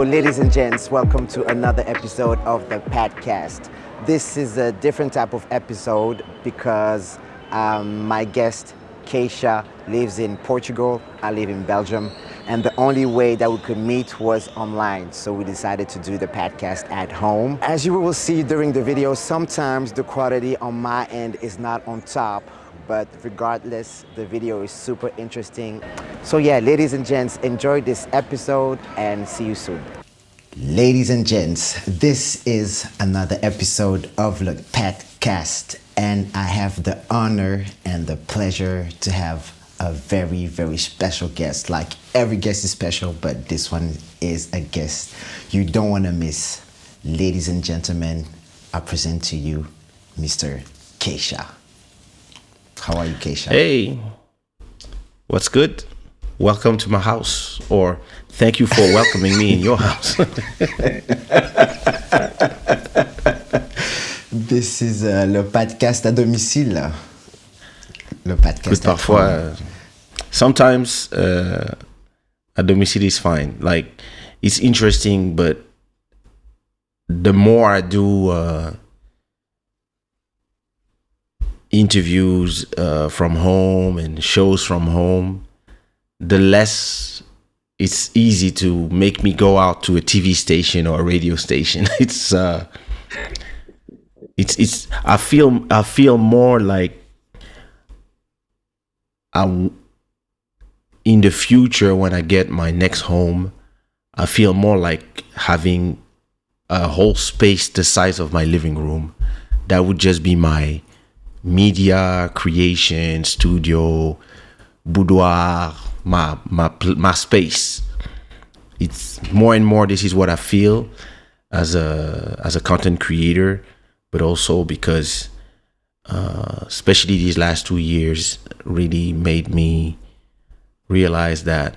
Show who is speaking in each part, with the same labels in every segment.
Speaker 1: ladies and gents, welcome to another episode of the PATCAST. This is a different type of episode because my guest, Kaysha, lives in Portugal. I live in Belgium. And the only way that we could meet was online. So we decided to do the podcast at home. As you will see during the video, sometimes the quality on my end is not on top. But regardless, the video is super interesting. So yeah, ladies and gents, enjoy this episode and see you soon. Ladies and gents, this is another episode of the PATCAST, and I have the honor and the pleasure to have a very, very special guest. Like every guest is special, but this one is a guest you don't want to miss. Ladies and gentlemen, I present to you Mr. Kaysha. How are you, Kaysha?
Speaker 2: Hey, what's good? Welcome to my house, or thank you for welcoming me in your house.
Speaker 1: This is le podcast à domicile. Le podcast
Speaker 2: parfois, sometimes à domicile is fine. Like, it's interesting, but the more I do interviews from home and shows from home, the less it's easy to make me go out to a TV station or a radio station. It's I feel more like in the future when I get my next home, I feel more like having a whole space the size of my living room. That would just be my media creation studio, boudoir, my space. It's more and more, this is what I feel as a content creator, but also because especially these last 2 years really made me realize that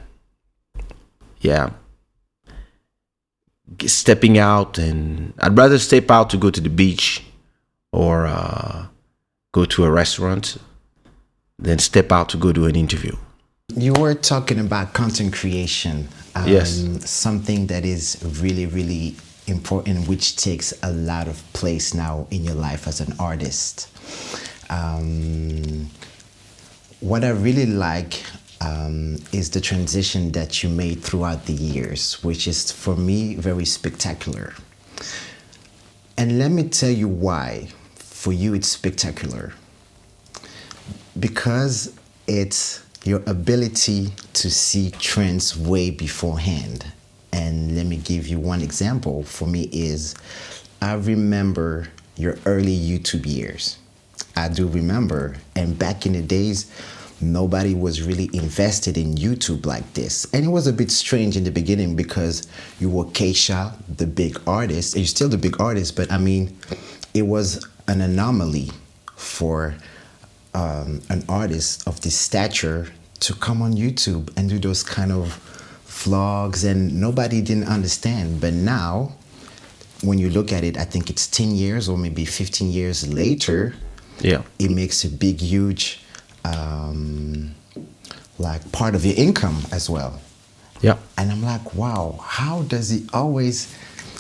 Speaker 2: stepping out, and I'd rather step out to go to the beach or go to a restaurant than step out to go to an interview.
Speaker 1: You were talking about content creation.
Speaker 2: Yes.
Speaker 1: Something that is really, really important, which takes a lot of place now in your life as an artist. What I really like is the transition that you made throughout the years, which is, for me, very spectacular. And let me tell you why. For you, it's spectacular. Because it's your ability to see trends way beforehand. And let me give you one example. For me is, I remember your early YouTube years. I do remember. And back in the days, nobody was really invested in YouTube like this. And it was a bit strange in the beginning because you were Kaysha, the big artist. And you're still the big artist, but I mean, it was an anomaly for an artist of this stature to come on YouTube and do those kind of vlogs, and nobody didn't understand. But now, when you look at it, I think it's 10 years or maybe 15 years later, it makes a big, huge like part of your income as well.
Speaker 2: Yeah.
Speaker 1: And I'm like, wow, how does he always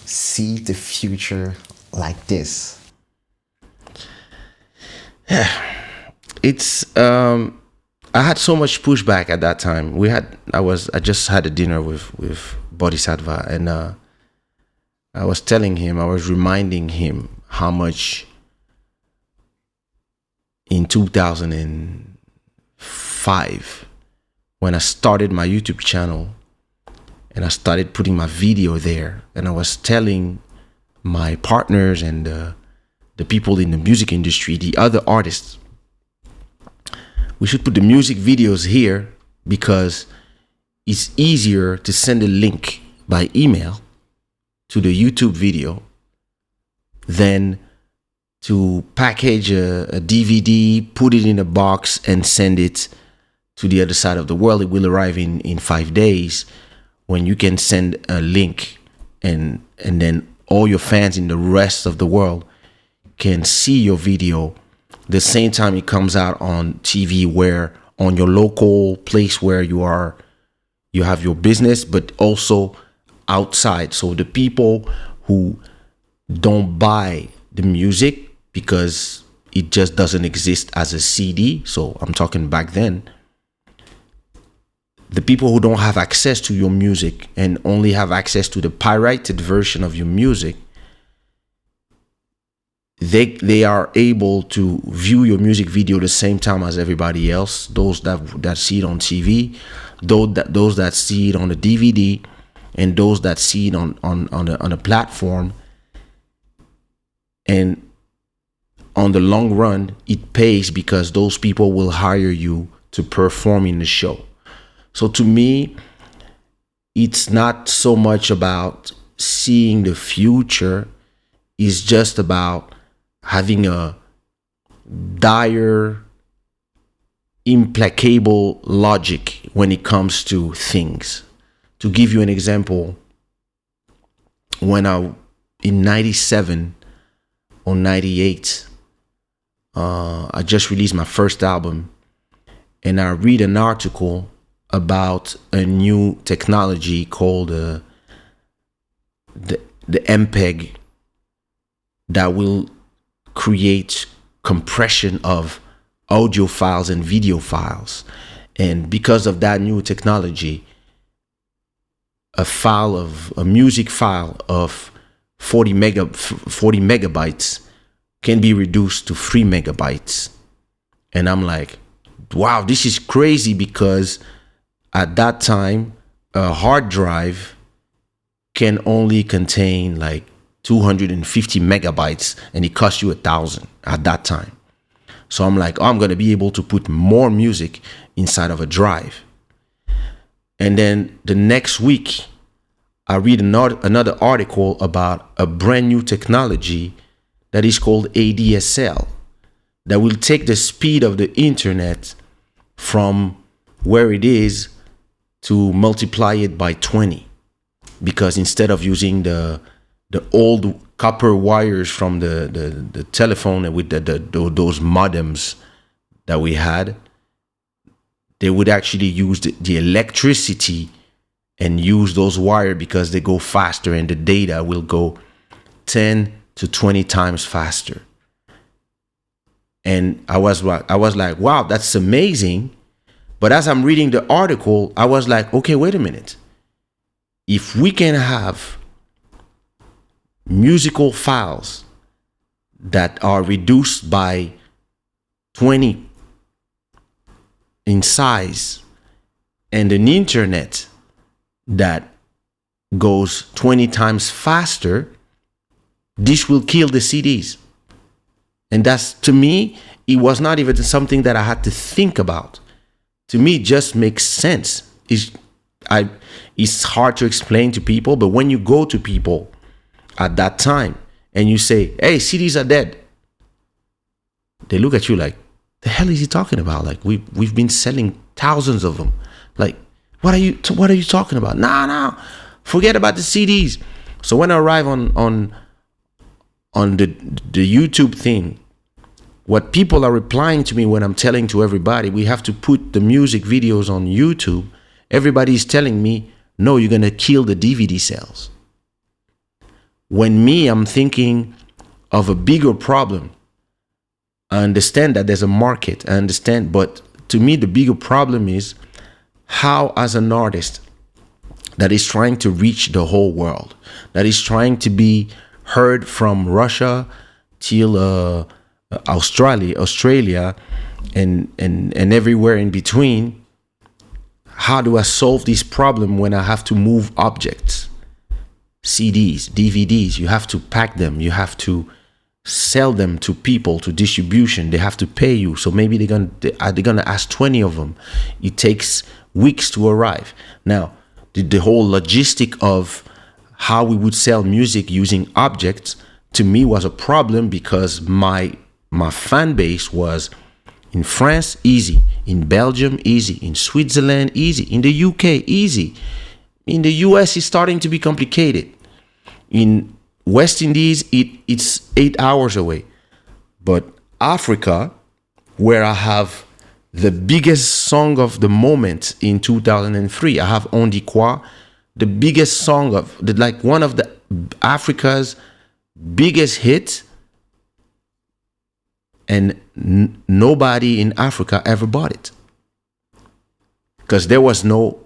Speaker 1: see the future like this?
Speaker 2: It's I had so much pushback at that time. I just had a dinner with Bodhisattva, and I was reminding him how much in 2005, when I started my YouTube channel and I started putting my video there, and I was telling my partners and the people in the music industry, the other artists, we should put the music videos here because it's easier to send a link by email to the YouTube video than to package a DVD, put it in a box, and send it to the other side of the world. It will arrive in 5 days, when you can send a link and then all your fans in the rest of the world can see your video the same time it comes out on TV, where on your local place where you have your business, but also outside. So the people who don't buy the music because it just doesn't exist as a CD. So I'm talking back then. The people who don't have access to your music and only have access to the pirated version of your music, they are able to view your music video the same time as everybody else. Those that see it on TV, those that see it on the DVD, and those that see it on a platform. And on the long run, it pays because those people will hire you to perform in the show. So to me, it's not so much about seeing the future. It's just about having a dire, implacable logic when it comes to things. To give you an example, when in 97 or 98, I just released my first album, and I read an article about a new technology called the MPEG that will create compression of audio files and video files. And because of that new technology, a music file of 40 megabytes can be reduced to 3 megabytes. And I'm like, wow, this is crazy, because at that time, a hard drive can only contain like 250 megabytes, and it cost you 1,000 at that time. So I'm like, oh, I'm going to be able to put more music inside of a drive. And then the next week, I read another article about a brand new technology that is called ADSL, that will take the speed of the internet from where it is to multiply it by 20. Because instead of using the old copper wires from the telephone with those modems that we had, they would actually use the electricity and use those wires, because they go faster, and the data will go 10 to 20 times faster. And I was like, wow, that's amazing. But as I'm reading the article, I was like, okay, wait a minute. If we can have musical files that are reduced by 20 in size, and an internet that goes 20 times faster, this will kill the CDs. And that's, to me, it was not even something that I had to think about. To me, it just makes sense. It's hard to explain to people, but when you go to people at that time and you say, hey, CDs are dead, they look at you like, the hell is he talking about? Like, we've been selling thousands of them. Like, what are you talking about? Nah, forget about the CDs. So when I arrive on the YouTube thing, what people are replying to me when I'm telling to everybody, we have to put the music videos on YouTube, everybody's telling me, no, you're going to kill the DVD sales. When me, I'm thinking of a bigger problem. I understand that there's a market, I understand, but to me, the bigger problem is how, as an artist that is trying to reach the whole world, that is trying to be heard from Russia till Australia, and everywhere in between, how do I solve this problem when I have to move objects? CDs, DVDs, you have to pack them, you have to sell them to people, to distribution, they have to pay you. So maybe they're gonna ask 20 of them. It takes weeks to arrive. Now, the whole logistic of how we would sell music using objects, to me, was a problem, because my fan base was in France, easy. In Belgium, easy. In Switzerland, easy. In the UK, easy. In the US, it's starting to be complicated. In West Indies, it's 8 hours away. But Africa, where I have the biggest song of the moment in 2003, I have On Dit Quoi, the biggest song of the, like one of the Africa's biggest hits, and nobody in Africa ever bought it because there was no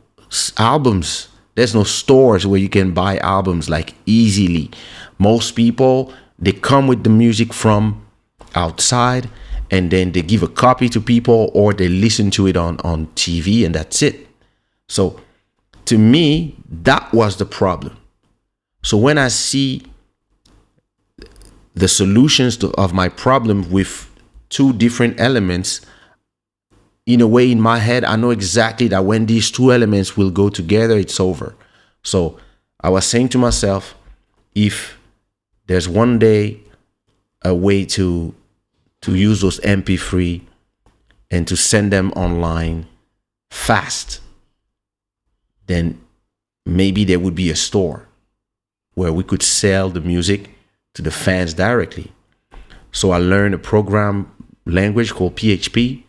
Speaker 2: albums. There's no stores where you can buy albums like easily. Most people, they come with the music from outside, and then they give a copy to people, or they listen to it on TV, and that's it. So to me, that was the problem. So when I see the solutions of my problem with two different elements, in a way, in my head, I know exactly that when these two elements will go together, it's over. So I was saying to myself, if there's one day a way to use those MP3 and to send them online fast, then maybe there would be a store where we could sell the music to the fans directly. So I learned a program language called PHP.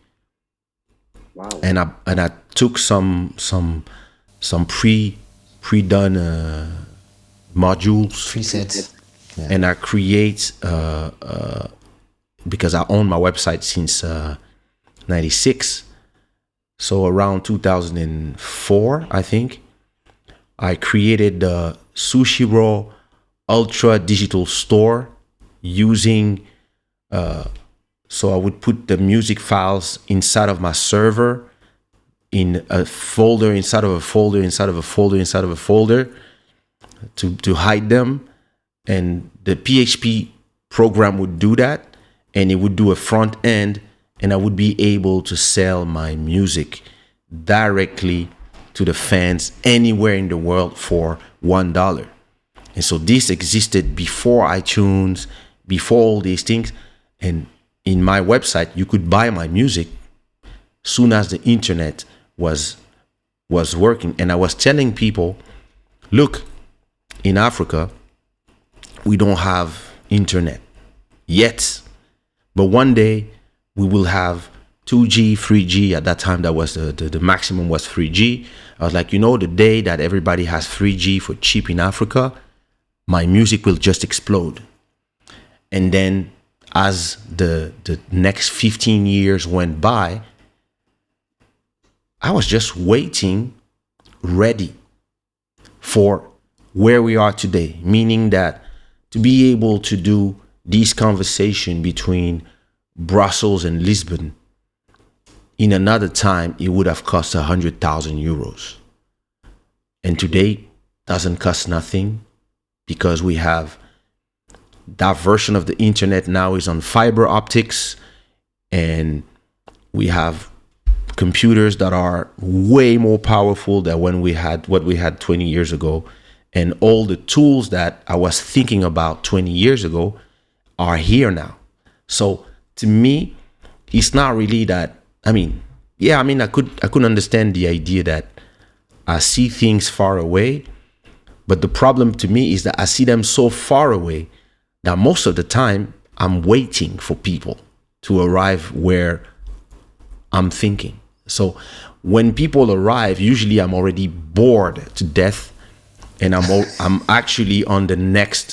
Speaker 1: Wow.
Speaker 2: And I took some pre-done modules,
Speaker 1: Presets. Yeah.
Speaker 2: and I create because I own my website since '96. So around 2004, I think, I created the Sushi Raw Ultra Digital Store using. So I would put the music files inside of my server, in a folder, inside of a folder, inside of a folder, inside of a folder, to hide them. And the PHP program would do that, and it would do a front end, and I would be able to sell my music directly to the fans anywhere in the world for $1. And so this existed before iTunes, before all these things. And in my website, you could buy my music soon as the internet was working. And I was telling people, look, in Africa, we don't have internet yet, but one day we will have 2G, 3G. At that time, that was the maximum was 3G. I was like, the day that everybody has 3G for cheap in Africa, my music will just explode. And then as the next 15 years went by, I was just waiting, ready for where we are today, meaning that to be able to do this conversation between Brussels and Lisbon, in another time, it would have cost 100,000 euros. And today, doesn't cost nothing, because we have that version of the internet now is on fiber optics, and we have computers that are way more powerful than what we had 20 years ago. And all the tools that I was thinking about 20 years ago are here now. So to me, it's not really that, I could understand the idea that I see things far away, but the problem to me is that I see them so far away that most of the time I'm waiting for people to arrive where I'm thinking. So when people arrive, usually I'm already bored to death, and I'm actually on the next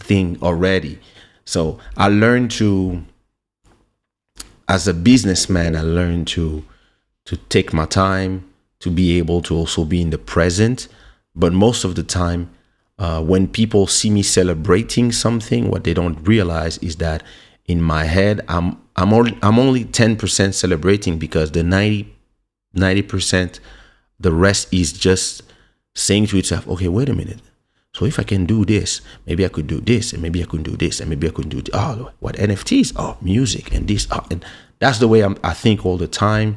Speaker 2: thing already. So I learned to, as a businessman, I learned to take my time, to be able to also be in the present. But most of the time, when people see me celebrating something, what they don't realize is that in my head, I'm only 10% celebrating, because the 90%, the rest is just saying to itself, okay, wait a minute. So if I can do this, maybe I could do this, and maybe I could do this, and maybe I could do this. Oh, what NFTs? Oh, music, and this. Oh, and that's the way I think all the time.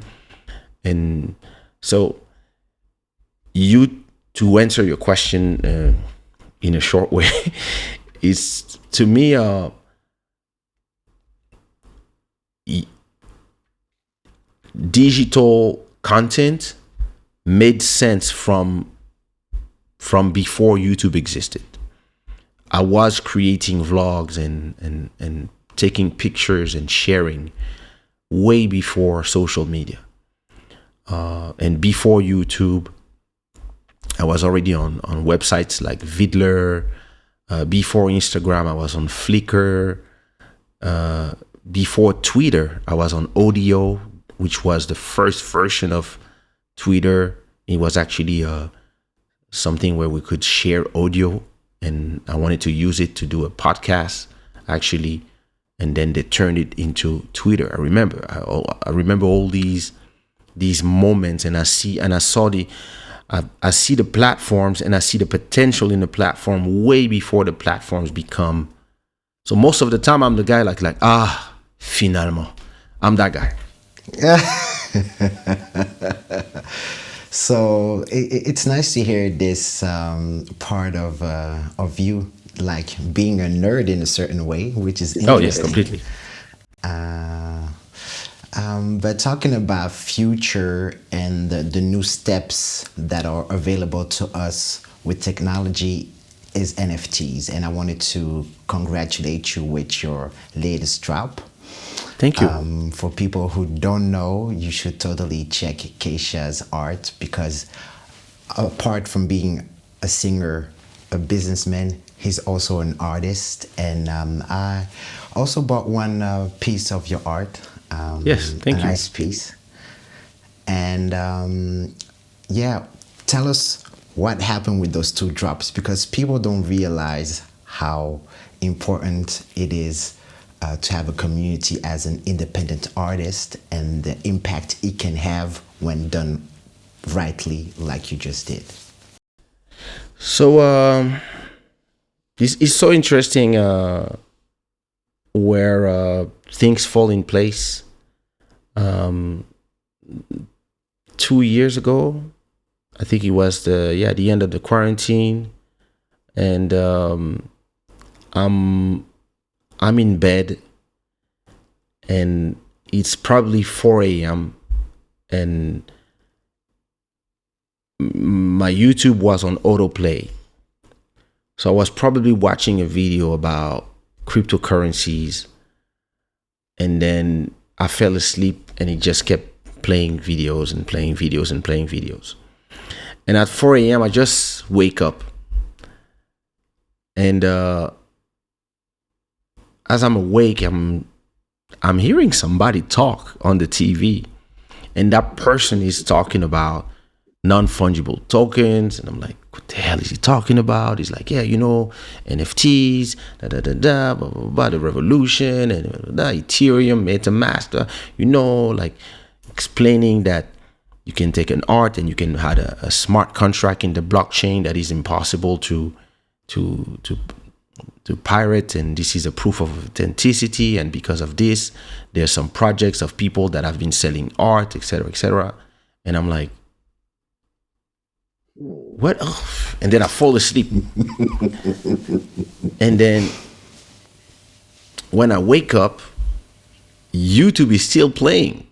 Speaker 2: And so, to answer your question in a short way, is to me, digital content made sense from before YouTube existed. I was creating vlogs and taking pictures and sharing way before social media, and before YouTube. I was already on websites like Vidler. Before Instagram, I was on Flickr. Before Twitter, I was on Audio, which was the first version of Twitter. It was actually something where we could share audio, and I wanted to use it to do a podcast, actually. And then they turned it into Twitter. I remember all these moments, and I see the platforms, and I see the potential in the platform way before the platforms become. So most of the time, I'm the guy like finalement, I'm that guy.
Speaker 1: So it's nice to hear this part of you, like being a nerd in a certain way, which is interesting.
Speaker 2: Oh yes, completely.
Speaker 1: But talking about future and the new steps that are available to us with technology is NFTs, and I wanted to congratulate you with your latest drop.
Speaker 2: Thank you.
Speaker 1: For people who don't know, you should totally check Kaysha's art, because apart from being a singer, a businessman, he's also an artist. And I also bought one piece of your art.
Speaker 2: Yes, thank you.
Speaker 1: A nice piece. And yeah, tell us what happened with those two drops, because people don't realize how important it is to have a community as an independent artist, and the impact it can have when done rightly, like you just did.
Speaker 2: So it's so interesting where things fall in place. 2 years ago, I think it was the end of the quarantine, and I'm in bed, and it's probably 4 a.m. and my YouTube was on autoplay. So I was probably watching a video about cryptocurrencies, and then I fell asleep, and it just kept playing videos and playing videos and playing videos. And at 4 a.m. I just wake up, and as I'm awake, I'm hearing somebody talk on the TV, and that person is talking about non-fungible tokens, and I'm like, what the hell is he talking about? He's like, yeah, NFTs, blah, blah, blah, the revolution, and Ethereum, MetaMask, like explaining that you can take an art and you can have a smart contract in the blockchain that is impossible to pirate, and this is a proof of authenticity, and because of this, there's some projects of people that have been selling art, etc., etc. And I'm like, what? Oh. And then I fall asleep. And then when I wake up, YouTube is still playing.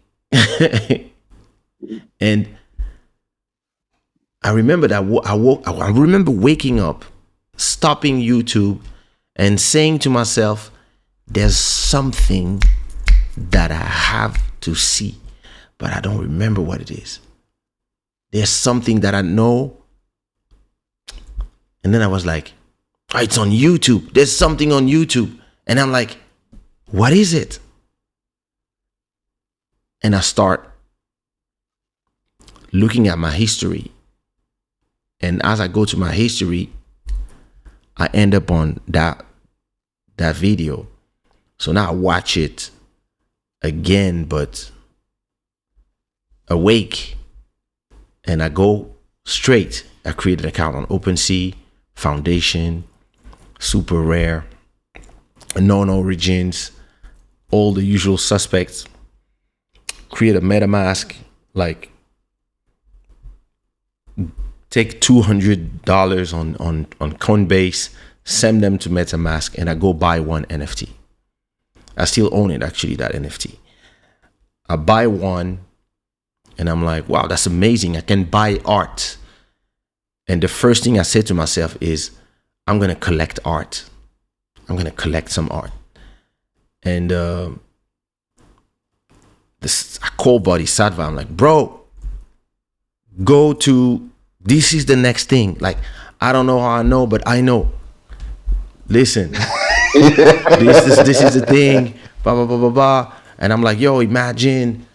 Speaker 2: And I remember that I remember waking up, stopping YouTube, and saying to myself, there's something that I have to see, but I don't remember what it is. There's something that I know. And then I was like, oh, it's on YouTube. There's something on YouTube. And I'm like, what is it? And I start looking at my history. And as I go to my history, I end up on that video. So now I watch it again, but awake. And I go straight. I create an account on OpenSea, Foundation, Super Rare, Known Origins, all the usual suspects. Create a MetaMask, like take $200 on Coinbase, send them to MetaMask, and I go buy one NFT. I still own it, actually, that NFT. I buy one, and I'm like, wow, that's amazing. I can buy art. And the first thing I said to myself is, I'm going to collect art. I'm going to collect some art. And I call Bodhisattva. I'm like, bro, go to This is the next thing. Like, I don't know how I know, but I know. Listen, this is the thing. Blah blah blah blah blah. And I'm like, yo, imagine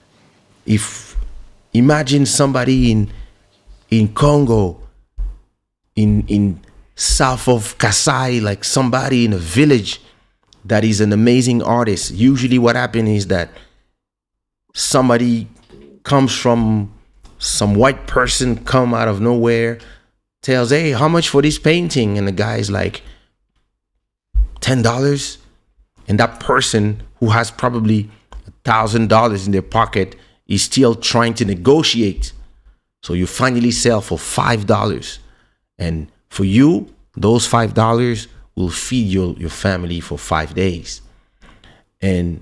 Speaker 2: somebody in Congo, in south of Kasai, like somebody in a village that is an amazing artist. Usually what happens is that somebody comes from some white person come out of nowhere, tells, hey, how much for this painting? And the guy's like, $10. And that person who has probably $1,000 in their pocket is still trying to negotiate. So you finally sell for $5. And for you, those $5 will feed your family for 5 days. But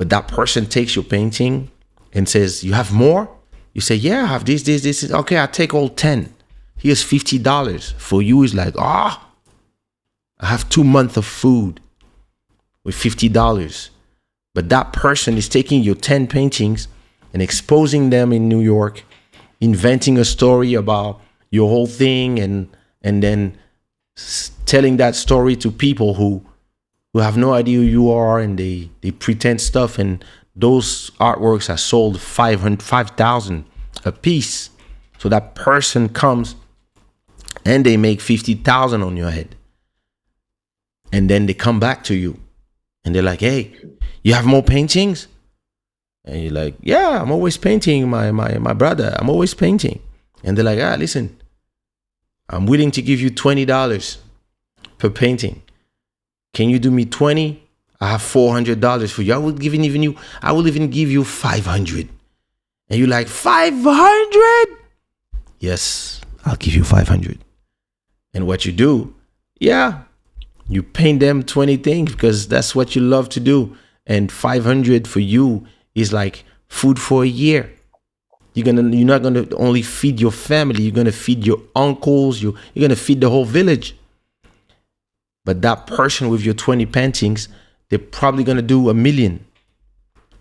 Speaker 2: that person takes your painting and says, you have more? You say, yeah, I have this. Okay, I'll take all 10. Here's $50. For you, it's like, I have 2 months of food with $50. But that person is taking your 10 paintings and exposing them in New York, inventing a story about your whole thing, and then telling that story to people who have no idea who you are, and they pretend stuff, and those artworks are sold 5,000 a piece. So that person comes and they make 50,000 on your head, and then they come back to you and they're like, hey, you have more paintings? And you're like, yeah, I'm always painting, my brother, I'm always painting. And they're like, listen, I'm willing to give you $20 per painting. Can you do me 20? I have $400 for you. I will even give you 500. And you're like, 500? Yes, I'll give you 500. And what you do, you paint them 20 things because that's what you love to do. And 500 for you is like food for a year. You're not gonna only feed your family. You're gonna feed your uncles. You're gonna feed the whole village. But that person with your 20 paintings, they're probably gonna do 1 million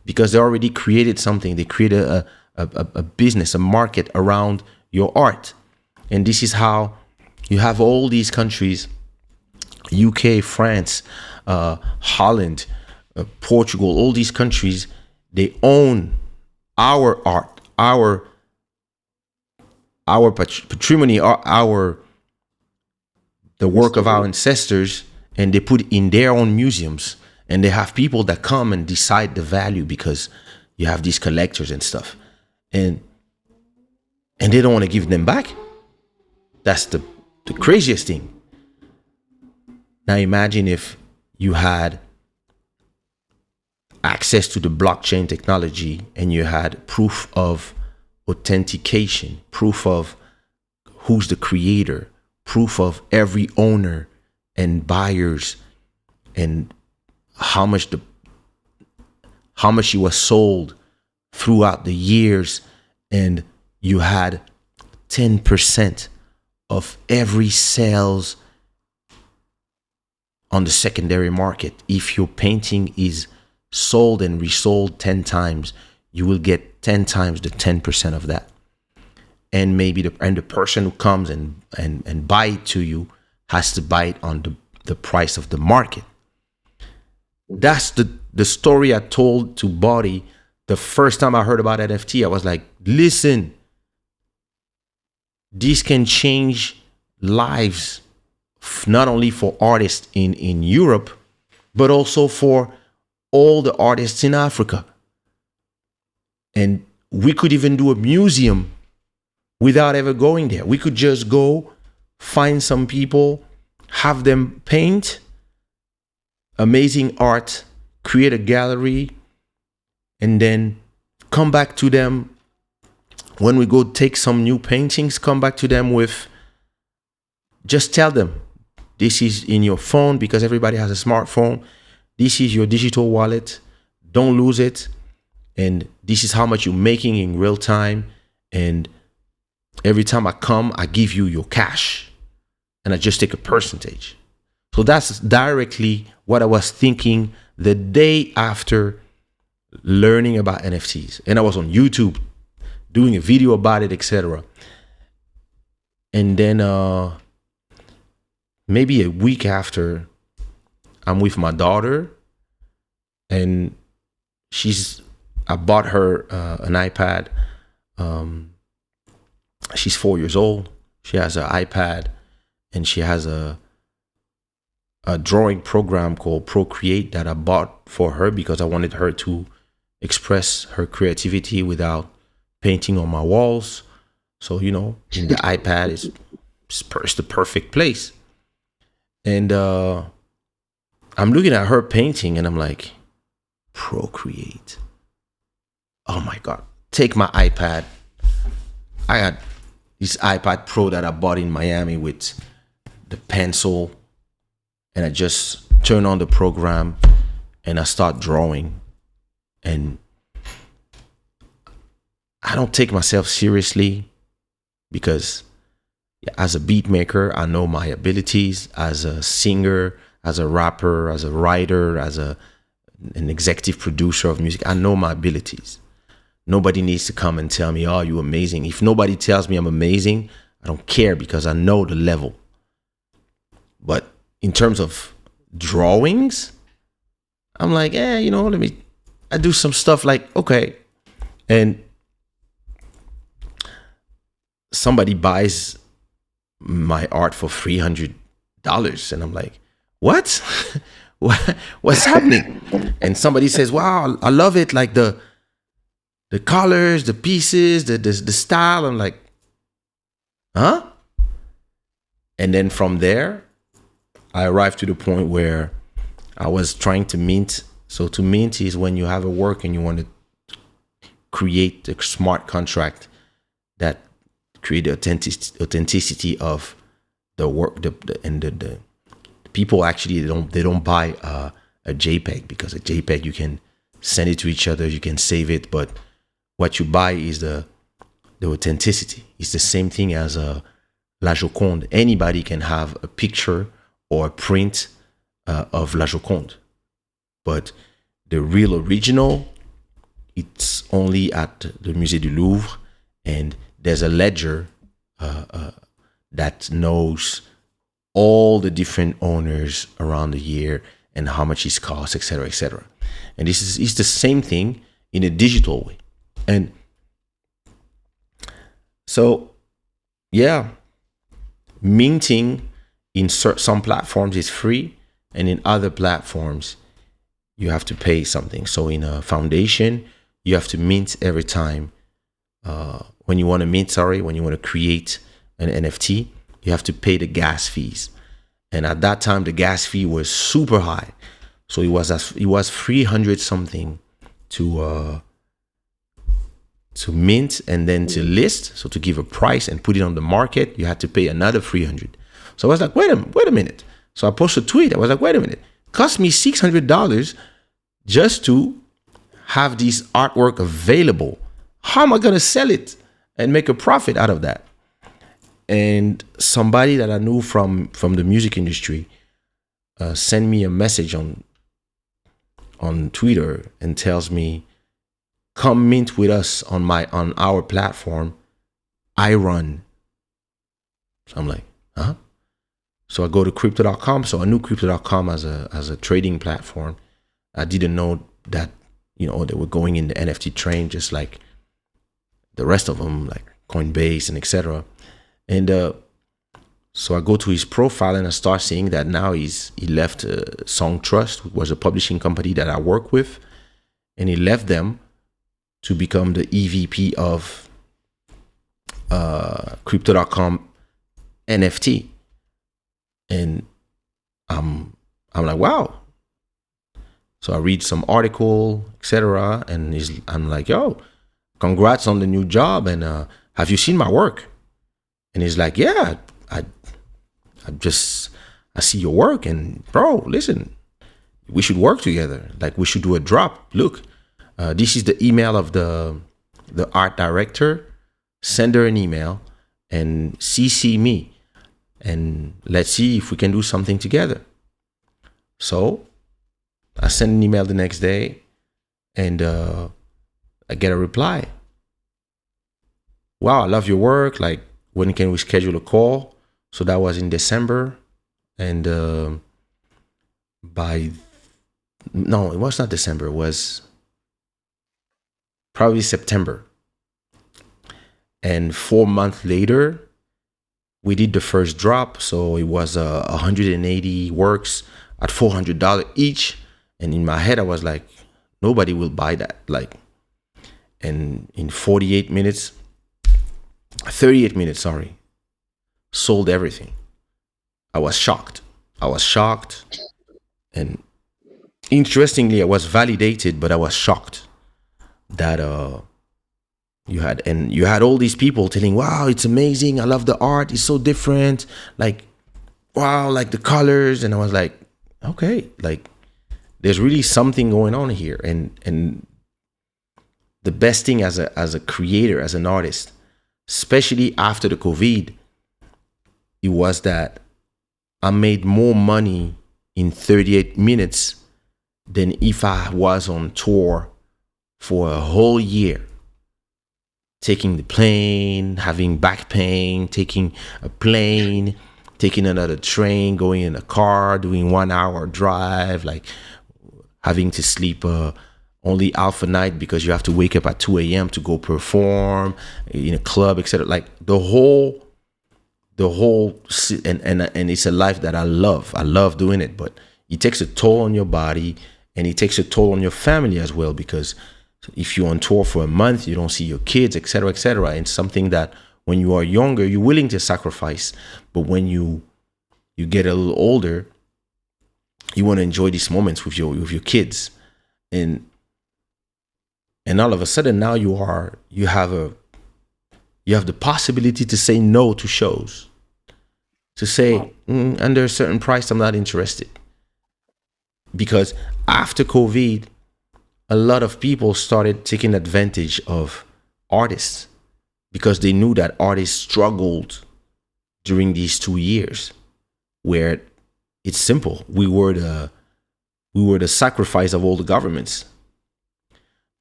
Speaker 2: because they already created something. They created a business, a market around your art. And this is how you have all these countries, UK, France, Holland, Portugal, all these countries, they own our art, our patrimony, the work of our ancestors, and they put it in their own museums. And they have people that come and decide the value because you have these collectors and stuff. And they don't want to give them back. That's the craziest thing. Now imagine if you had access to the blockchain technology and you had proof of authentication, proof of who's the creator, proof of every owner and buyers, and how much it was sold throughout the years, and you had 10% of every sales on the secondary market. If your painting is sold and resold 10 times, you will get 10 times the 10% of that. And maybe the person who comes and buy it to you has to buy it on the price of the market. That's the story I told to Body the first time I heard about NFT. I was like, listen, this can change lives, not only for artists in Europe, but also for all the artists in Africa. And we could even do a museum without ever going there. We could just go find some people, have them paint amazing art, create a gallery, and then come back to them when we go take some new paintings. Come back to them with, just tell them, this is in your phone because everybody has a smartphone. This is your digital wallet. Don't lose it. And this is how much you're making in real time. And every time I come, I give you your cash and I just take a percentage. So that's directly what I was thinking the day after learning about NFTs. And I was on YouTube doing a video about it, etc. And then maybe a week after, I'm with my daughter, and I bought her an iPad. She's 4 years old. She has an iPad, and she has a drawing program called Procreate that I bought for her because I wanted her to express her creativity without painting on my walls. So, in the iPad is the perfect place. And I'm looking at her painting and I'm like, Procreate. Oh my God. Take my iPad. I got this iPad Pro that I bought in Miami with the pencil, and I just turn on the program and I start drawing. And I don't take myself seriously because as a beat maker, I know my abilities. As a singer, as a rapper, as a writer, as an executive producer of music, I know my abilities. Nobody needs to come and tell me, oh, you're amazing. If nobody tells me I'm amazing, I don't care because I know the level. But in terms of drawings, I'm like, I do some stuff like, okay. And somebody buys my art for $300. And I'm like, what? What's happening? And somebody says, wow, I love it. Like the colors, the pieces, the style. I'm like, huh? And then from there, I arrived to the point where I was trying to mint. So to mint is when you have a work and you want to create a smart contract that create the authenticity of the work. The people actually they don't buy a JPEG, because a JPEG you can send it to each other, you can save it, but what you buy is the authenticity. It's the same thing as La Joconde. Anybody can have a picture or a print of La Joconde, but the real original, it's only at the Musée du Louvre, and there's a ledger that knows all the different owners around the year and how much it costs, etc., etc. And this is the same thing in a digital way. And so, yeah, minting in some platforms is free, and in other platforms you have to pay something. So in a foundation, you have to mint every time. When you want to create an NFT, you have to pay the gas fees. And at that time, the gas fee was super high. So it was 300 something to mint, and then to list. So to give a price and put it on the market, you had to pay another 300. So I was like, wait a minute. So I posted a tweet. I was like, wait a minute. It cost me $600 just to have this artwork available. How am I going to sell it and make a profit out of that? And somebody that I knew from the music industry sent me a message on Twitter and tells me, come mint with us on our platform. I run. So I'm like, huh? So I go to crypto.com. So I knew crypto.com as a trading platform. I didn't know that, they were going in the NFT train, just like the rest of them, like Coinbase and etc. And so I go to his profile and I start seeing that now he left Song Trust, which was a publishing company that I work with, and he left them to become the EVP of Crypto.com NFT. And I'm like, wow. So I read some article, etc. And I'm like, yo, congrats on the new job. And have you seen my work? And he's like, yeah, I see your work. And bro, listen, we should work together. Like, we should do a drop. Look, this is the email of the art director. Send her an email and CC me. And let's see if we can do something together. So I send an email the next day, and I get a reply. Wow, I love your work. Like, when can we schedule a call? So that was in December, and by no, it was not December. It was probably September. And 4 months later, we did the first drop. So it was 180 works at $400 each. And in my head, I was like, nobody will buy that. Like, and in 38 minutes, sorry, sold everything. I was shocked. And interestingly, I was validated, but I was shocked that you had all these people telling, wow, it's amazing, I love the art, it's so different, like, wow, like the colors. And I was like, okay, like there's really something going on here. And the best thing as a creator, as an artist, especially after the COVID, it was that I made more money in 38 minutes than if I was on tour for a whole year, taking the plane, having back pain, taking a plane, taking another train, going in a car, doing 1 hour drive, like having to sleep only half a night because you have to wake up at 2 a.m. to go perform in a club, etc. Like the whole and it's a life that I love. I love doing it, but it takes a toll on your body and it takes a toll on your family as well, because if you're on tour for a month, you don't see your kids, etc., etc. And something that when you are younger, you're willing to sacrifice, but when you get a little older, you want to enjoy these moments with your kids, and all of a sudden now you have the possibility to say no to shows, to say under a certain price I'm not interested, because after COVID, a lot of people started taking advantage of artists because they knew that artists struggled during these 2 years, where it's simple. We were the sacrifice of all the governments.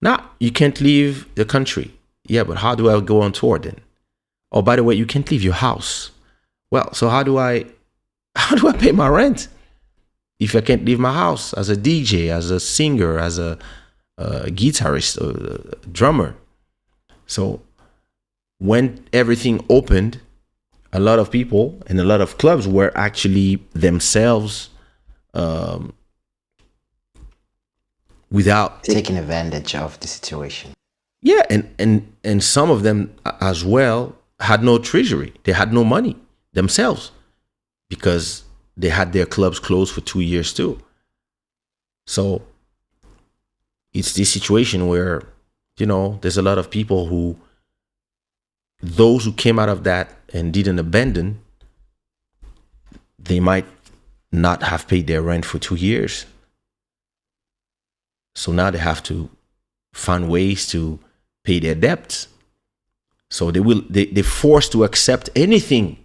Speaker 2: Now you can't leave the country. Yeah, but how do I go on tour then? Oh, by the way, you can't leave your house. Well, so how do I pay my rent if I can't leave my house as a DJ, as a singer, as a guitarist, a drummer? So when everything opened, a lot of people and a lot of clubs were actually themselves without
Speaker 1: taking advantage of the situation.
Speaker 2: Yeah, and some of them as well had no treasury. They had no money themselves because they had their clubs closed for 2 years too. So it's this situation where, there's a lot of people those who came out of that and didn't abandon, they might not have paid their rent for 2 years. So now they have to find ways to pay their debts. So they're forced to accept anything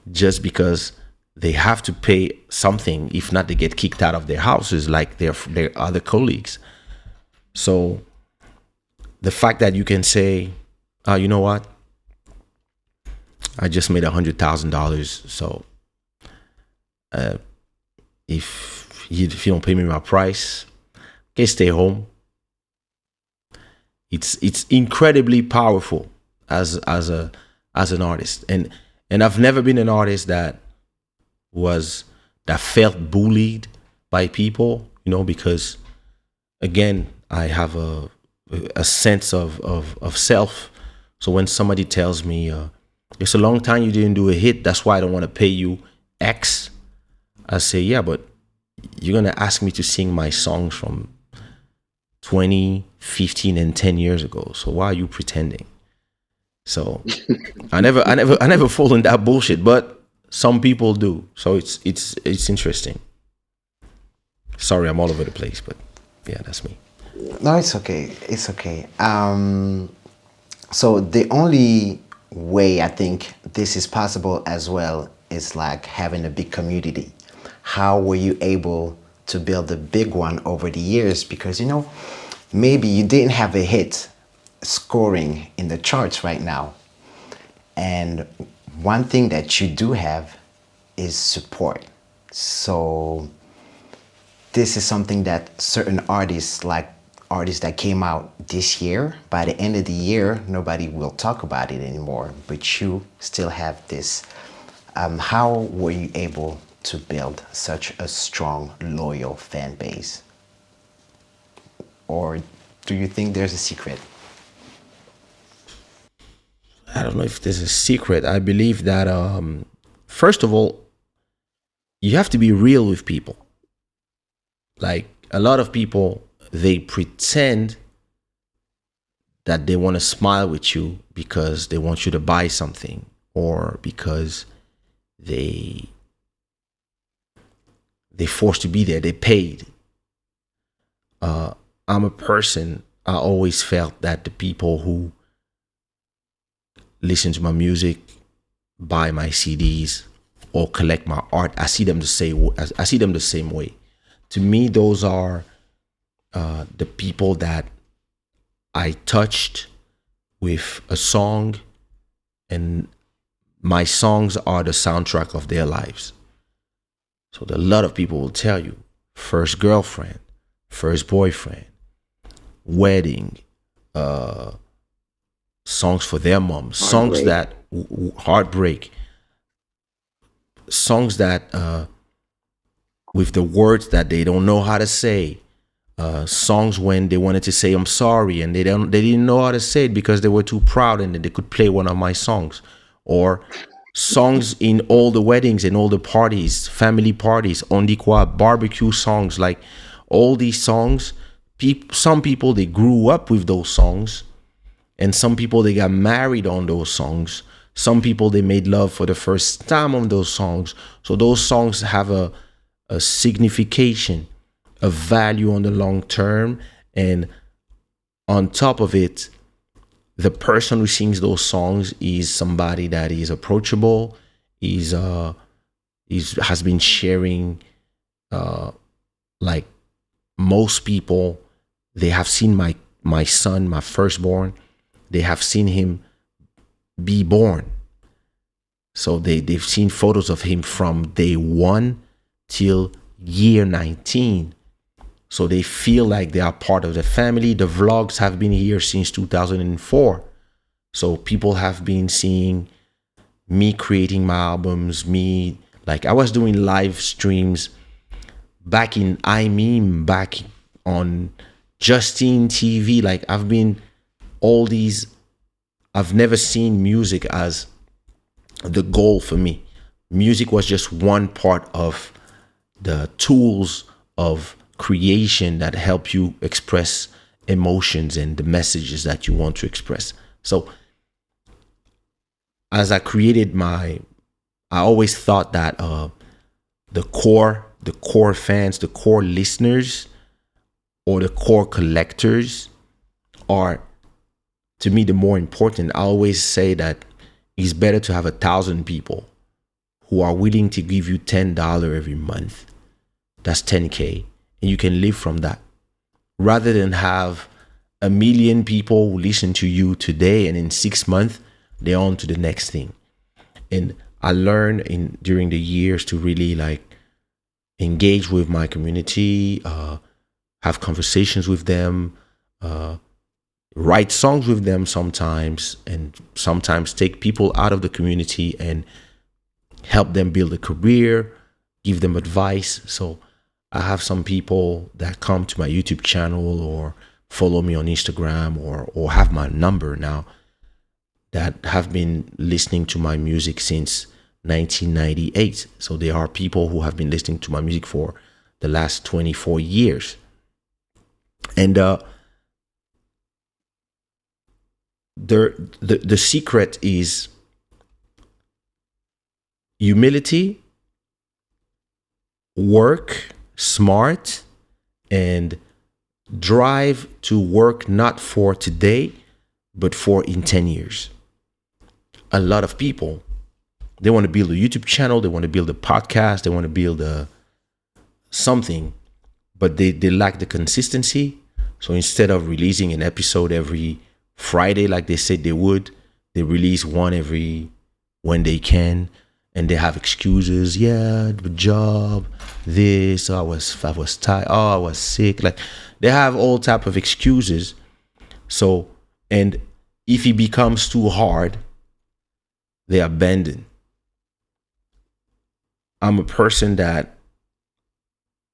Speaker 2: just because they have to pay something. If not, they get kicked out of their houses like their other colleagues. So the fact that you can say, oh, you know what? I just made $100,000. So if you don't pay me my price, okay, stay home. It's incredibly powerful as an artist, and I've never been an artist that felt bullied by people, because again, I have a sense of self. So when somebody tells me it's a long time you didn't do a hit, that's why I don't want to pay you X, I say, yeah, but you're gonna ask me to sing my songs from 20, 15, and 10 years ago. So why are you pretending? So I never fall in that bullshit, but some people do. So it's interesting. Sorry, I'm all over the place, but yeah, that's me.
Speaker 1: No, it's okay. It's okay. So the only way I think this is possible as well is like having a big community. How were you able to build a big one over the years? Because maybe you didn't have a hit scoring in the charts right now, And one thing that you do have is support. So this is something that certain artists, like artists that came out this year, by the end of the year, nobody will talk about it anymore. But you still have this. How were you able to build such a strong, loyal fan base? Or do you think there's a secret?
Speaker 2: I don't know if there's a secret. I believe that first of all, you have to be real with people. Like a lot of people, they pretend that they want to smile with you because they want you to buy something, or because they they forced to be there, they paid. I'm a person, I always felt that the people who listen to my music, buy my CDs, or collect my art, I see them the same way. To me, those are the people that I touched with a song, and my songs are the soundtrack of their lives. So a lot of people will tell you, first girlfriend, first boyfriend, wedding, songs for their mom, songs
Speaker 1: Heartbreak.
Speaker 2: that heartbreak, songs that with the words that they don't know how to say, songs when they wanted to say I'm sorry and they didn't know how to say it because they were too proud and they could play one of my songs, or songs in all the weddings and all the parties, family parties, on the quad barbecue songs, like all these songs. Some people they grew up with those songs, and some people they got married on those songs. Some people they made love for the first time on those songs. So those songs have a signification, a value on the long term. And on top of it, the person who sings those songs is somebody that is approachable, is has been sharing, like most people, they have seen my son, my firstborn, they have seen him be born. So they've seen photos of him from day one till year 19. So they feel like they are part of the family. The vlogs have been here since 2004. So people have been seeing me creating my albums, me, like I was doing live streams back in iMeme, back on Justine TV. Like I've been all these, I've never seen music as the goal for me. Music was just one part of the tools of creation that help you express emotions and the messages that you want to express. So as I created I always thought that the core fans, the core listeners, or the core collectors are, to me, the more important. I always say that it's better to have 1,000 people who are willing to give you $10 every month. That's 10K, and you can live from that, rather than have 1 million people who listen to you today and in 6 months they're on to the next thing. And I learned during the years to really like engage with my community, have conversations with them, write songs with them sometimes, and sometimes take people out of the community and help them build a career, give them advice. So I have some people that come to my YouTube channel or follow me on Instagram, or have my number now, that have been listening to my music since 1998. So there are people who have been listening to my music for the last 24 years. And the secret is humility, work smart, and drive to work not for today, but for in 10 years. A lot of people, they want to build a YouTube channel, they want to build a podcast, they want to build something, but they lack the consistency. So instead of releasing an episode every Friday like they said they would, They release one every when they can, and they have excuses. Yeah, the job, this. I was tired. Oh, I was sick. Like they have all type of excuses. So, and if it becomes too hard, they abandon. I'm a person that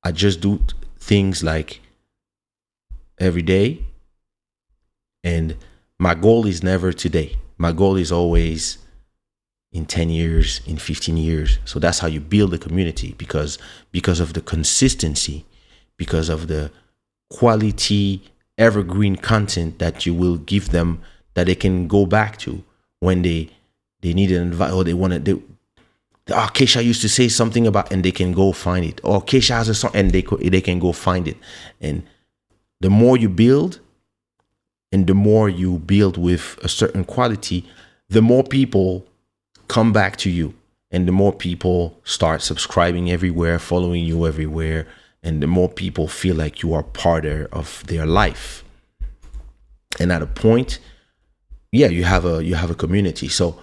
Speaker 2: I just do things like every day, and my goal is never today. My goal is always in 10 years, in 15 years. So that's how you build a community, because of the consistency, because of the quality evergreen content that you will give them, that they can go back to when they need an advice, or they want to. Oh, Kaysha used to say something about, and they can go find it. Or Kaysha has a song, and they can go find it. And the more you build, and the more you build with a certain quality, the more people come back to you, and the more people start subscribing everywhere, following you everywhere, and the more people feel like you are part of their life. And at a point, yeah, you have a community. So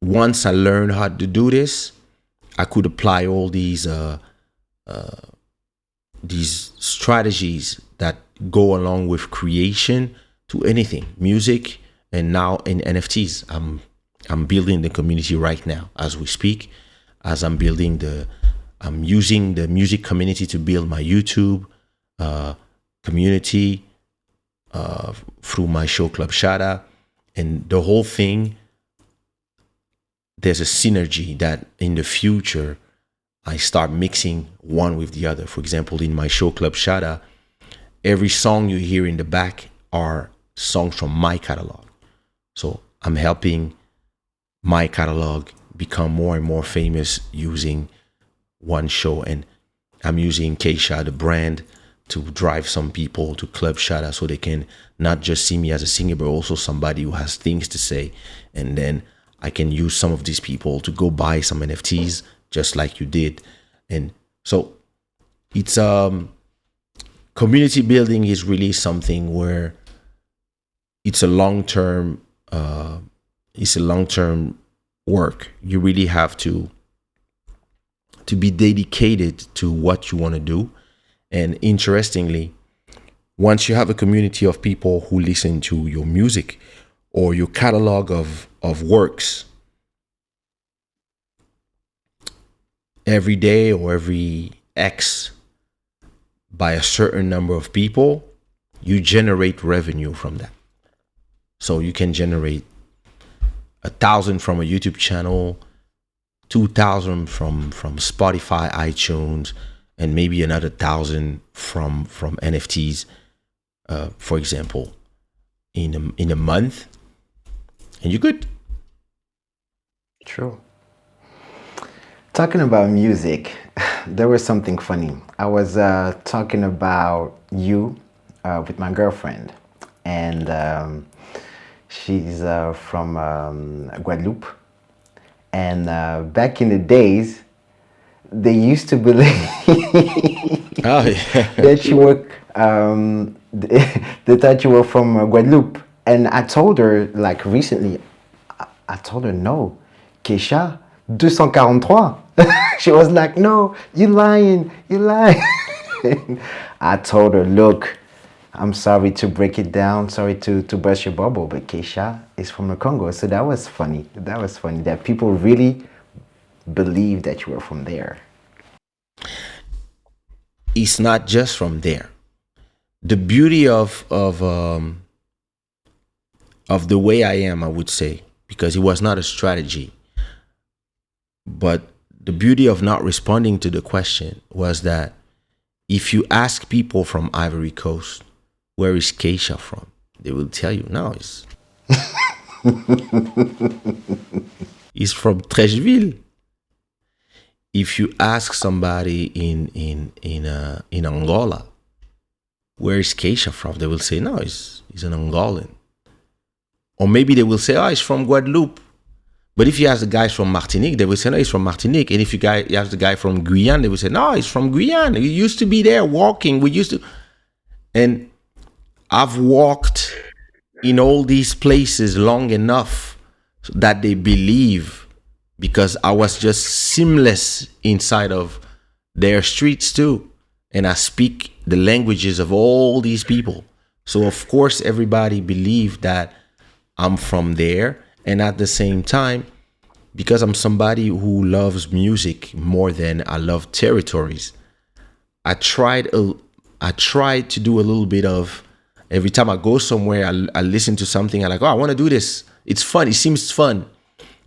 Speaker 2: once I learned how to do this, I could apply all these strategies that go along with creation to anything, music, and now in NFTs. I'm building the community right now as we speak. As I'm using the music community to build my YouTube community through my show Club Shada, and the whole thing. There's a synergy that in the future I start mixing one with the other. For example, in my show Club Shada, every song you hear in the back are songs from my catalog. So I'm helping my catalog become more and more famous using one show. And I'm using Kaysha, the brand, to drive some people to Club Shada, so they can not just see me as a singer, but also somebody who has things to say. And then I can use some of these people to go buy some NFTs, just like you did. And so it's community building is really something where it's a long-term work. You really have to be dedicated to what you want to do. And interestingly, once you have a community of people who listen to your music or your catalog of works every day or every X by a certain number of people, you generate revenue from that. So you can generate 1,000 from a YouTube channel, 2,000 from Spotify, iTunes, and maybe another 1,000 from NFTs, for example, in a month, and you're good.
Speaker 1: True. Talking about music, there was something funny. I was talking about you with my girlfriend, and she's from Guadeloupe. And back in the days, they used to believe
Speaker 2: Oh, yeah.
Speaker 1: that you were, they thought you were from Guadeloupe. And I told her, like recently, I told her, no, Kaysha, 243. She was like, no, you lying, you lying. I told her, look, I'm sorry to break it down, sorry to burst your bubble, but Kaysha is from the Congo. So that was funny. That was funny that people really believe that you were from there.
Speaker 2: It's not just from there. The beauty of the way I am, I would say, because it was not a strategy, but the beauty of not responding to the question was that if you ask people from Ivory Coast, where is Kaysha from? They will tell you, no, it's from Trècheville. If you ask somebody in Angola, where is Kaysha from? They will say, no, he's an Angolan. Or maybe they will say, oh, he's from Guadeloupe. But if you ask the guys from Martinique, they will say, no, he's from Martinique. And if you ask the guy from Guyane, they will say, no, he's from Guyane. We used to be there walking. We used to. And I've walked in all these places long enough that they believe, because I was just seamless inside of their streets too. And I speak the languages of all these people. So of course everybody believed that I'm from there. And at the same time, because I'm somebody who loves music more than I love territories, I tried I tried to do a little bit of, every time I go somewhere, I listen to something, I like, oh, I want to do this. It's fun. It seems fun.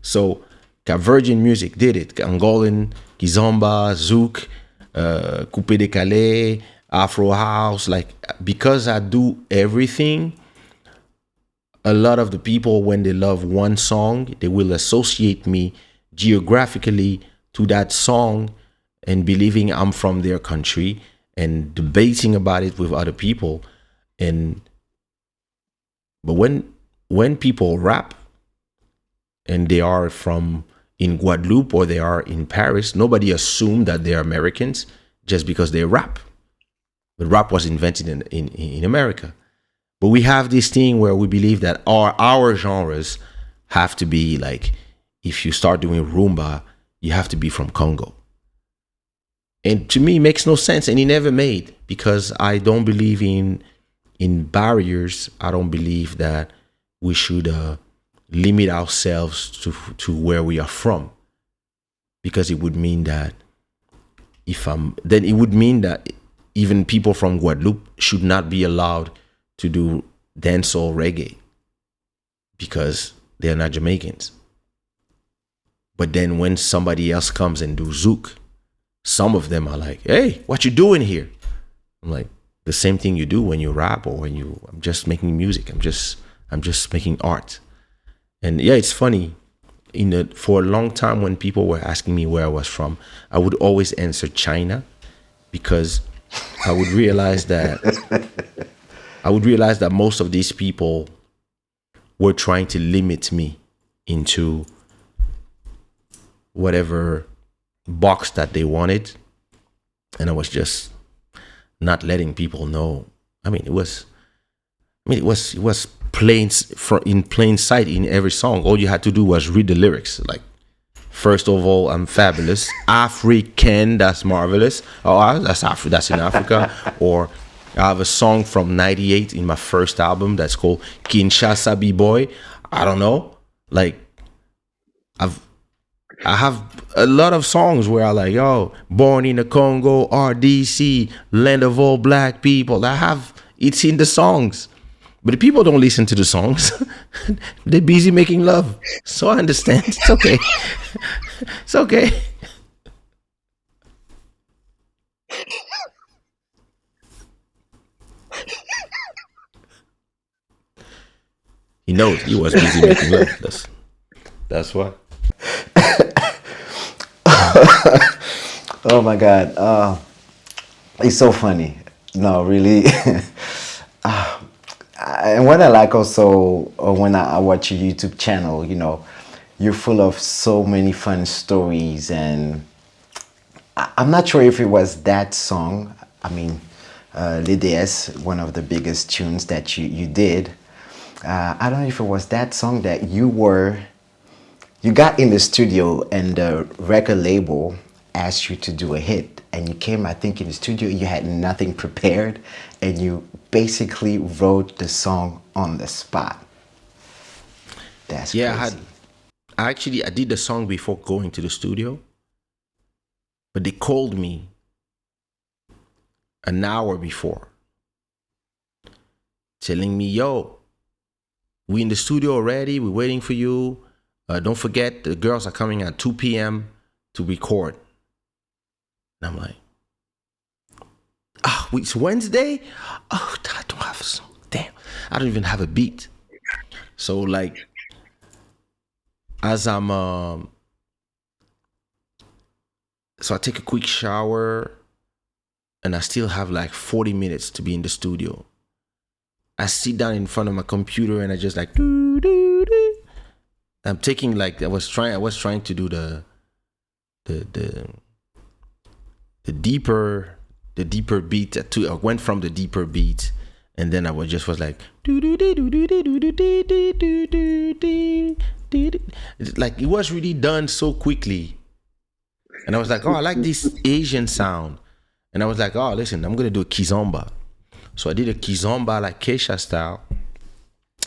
Speaker 2: So Virgin Music did it. Angolan, Kizomba, Zouk, Coupé Décalé, Afro House. Like, because I do everything, a lot of the people, when they love one song, they will associate me geographically to that song and believing I'm from their country and debating about it with other people. And but when people rap and they are from in Guadeloupe or they are in Paris, nobody assumed that they're Americans just because they rap. But rap was invented in America. But we have this thing where we believe that our genres have to be like, if you start doing rumba, you have to be from Congo. And to me, it makes no sense, and it never made, because I don't believe in barriers. I don't believe that we should limit ourselves to where we are from, because it would mean that then it would mean that even people from Guadeloupe should not be allowed to do dancehall reggae because they're not Jamaicans. But then when somebody else comes and do zouk, some of them are like, hey, what you doing here? I'm like, the same thing you do when you rap or when I'm just making music. I'm just making art. And yeah, it's funny. For a long time, when people were asking me where I was from, I would always answer China, because I would realize that most of these people were trying to limit me into whatever box that they wanted, and I was just not letting people know. It was in plain sight in every song. All you had to do was read the lyrics. Like, first of all, I'm fabulous. African, that's marvelous. Oh, that's in Africa. Or I have a song from '98 in my first album that's called Kinshasa B-Boy. I don't know. Like, I have a lot of songs where I like, yo, born in the Congo, RDC, land of all black people. It's in the songs. But the people don't listen to the songs. They're busy making love. So I understand. It's okay. It's okay. He knows he was busy making love. That's why.
Speaker 1: Oh my God. It's so funny. No, really. And what I like also, when I watch your YouTube channel, you're full of so many fun stories. And I'm not sure if it was that song. L'EDS, one of the biggest tunes that you did. I don't know if it was that song that you got in the studio and the record label asked you to do a hit, and you came, I think, in the studio, you had nothing prepared, and you basically wrote the song on the spot. That's crazy.
Speaker 2: I did the song before going to the studio, but they called me an hour before telling me, yo, we in the studio already, we're waiting for you. Don't forget, the girls are coming at 2 p.m. to record. And I'm like, it's Wednesday? Oh, I don't have a song. Damn, I don't even have a beat. So like, as I'm, so I take a quick shower and I still have like 40 minutes to be in the studio. I sit down in front of my computer and I just like, doo, doo, doo. I'm taking like, I was trying to do the deeper beat. I went from the deeper beat And then I was like, like it was really done so quickly. And I was like, oh, I like this Asian sound. And I was like, oh, listen, I'm gonna do a kizomba. So I did a kizomba like Kaysha style,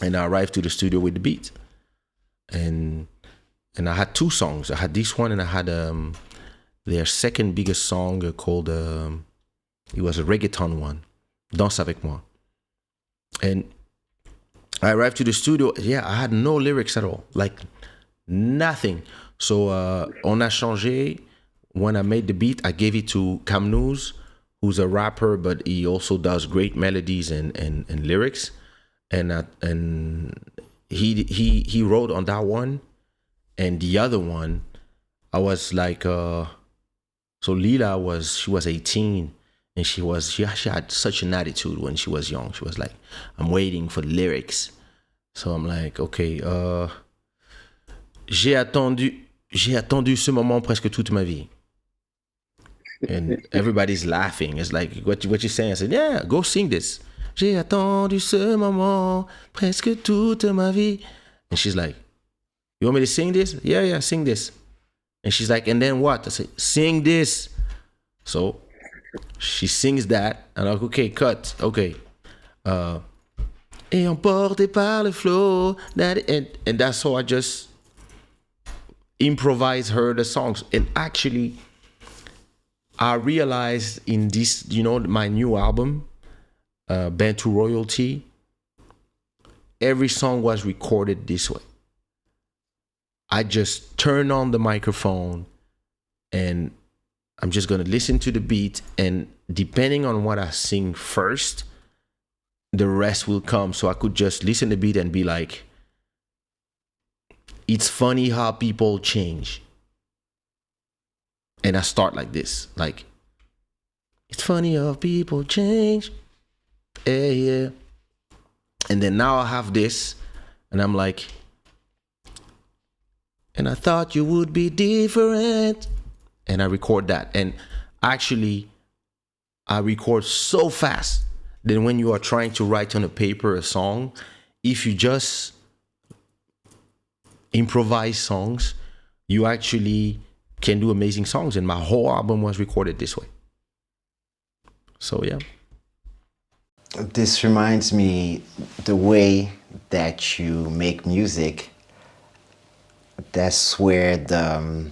Speaker 2: and I arrived to the studio with the beat. And I had two songs. I had this one, and I had their second biggest song called it was a reggaeton one, Danse avec moi. And I arrived to the studio. Yeah, I had no lyrics at all, like nothing. So on a changé. When I made the beat, I gave it to Kamnouz, who's a rapper, but he also does great melodies and lyrics. And he wrote on that one, and the other one, I was like, so Lila she was 18, and she had such an attitude when she was young. She was like, I'm waiting for the lyrics. So I'm like, okay, j'ai attendu ce moment presque toute ma vie. And everybody's laughing. It's like, what you saying? I said, yeah, go sing this. J'ai attendu ce moment presque toute ma vie. And she's like, you want me to sing this? Yeah, sing this. And she's like, and then what? I said, sing this. So she sings that. And I'm like, okay, cut. Okay. Et emporté par le flow. And that's how I just improvise her the songs. And actually, I realized in this, my new album, Bantu Royalty, every song was recorded this way. I just turn on the microphone and I'm just going to listen to the beat, and depending on what I sing first, the rest will come. So I could just listen to the beat and be like, it's funny how people change. And I start like this, like, it's funny how people change. Yeah. And then now I have this, and I'm like, and I thought you would be different. And I record that. And actually, I record so fast that when you are trying to write on a paper a song, if you just improvise songs, you actually can do amazing songs. And my whole album was recorded this way. So yeah.
Speaker 1: This reminds me the way that you make music. That's where the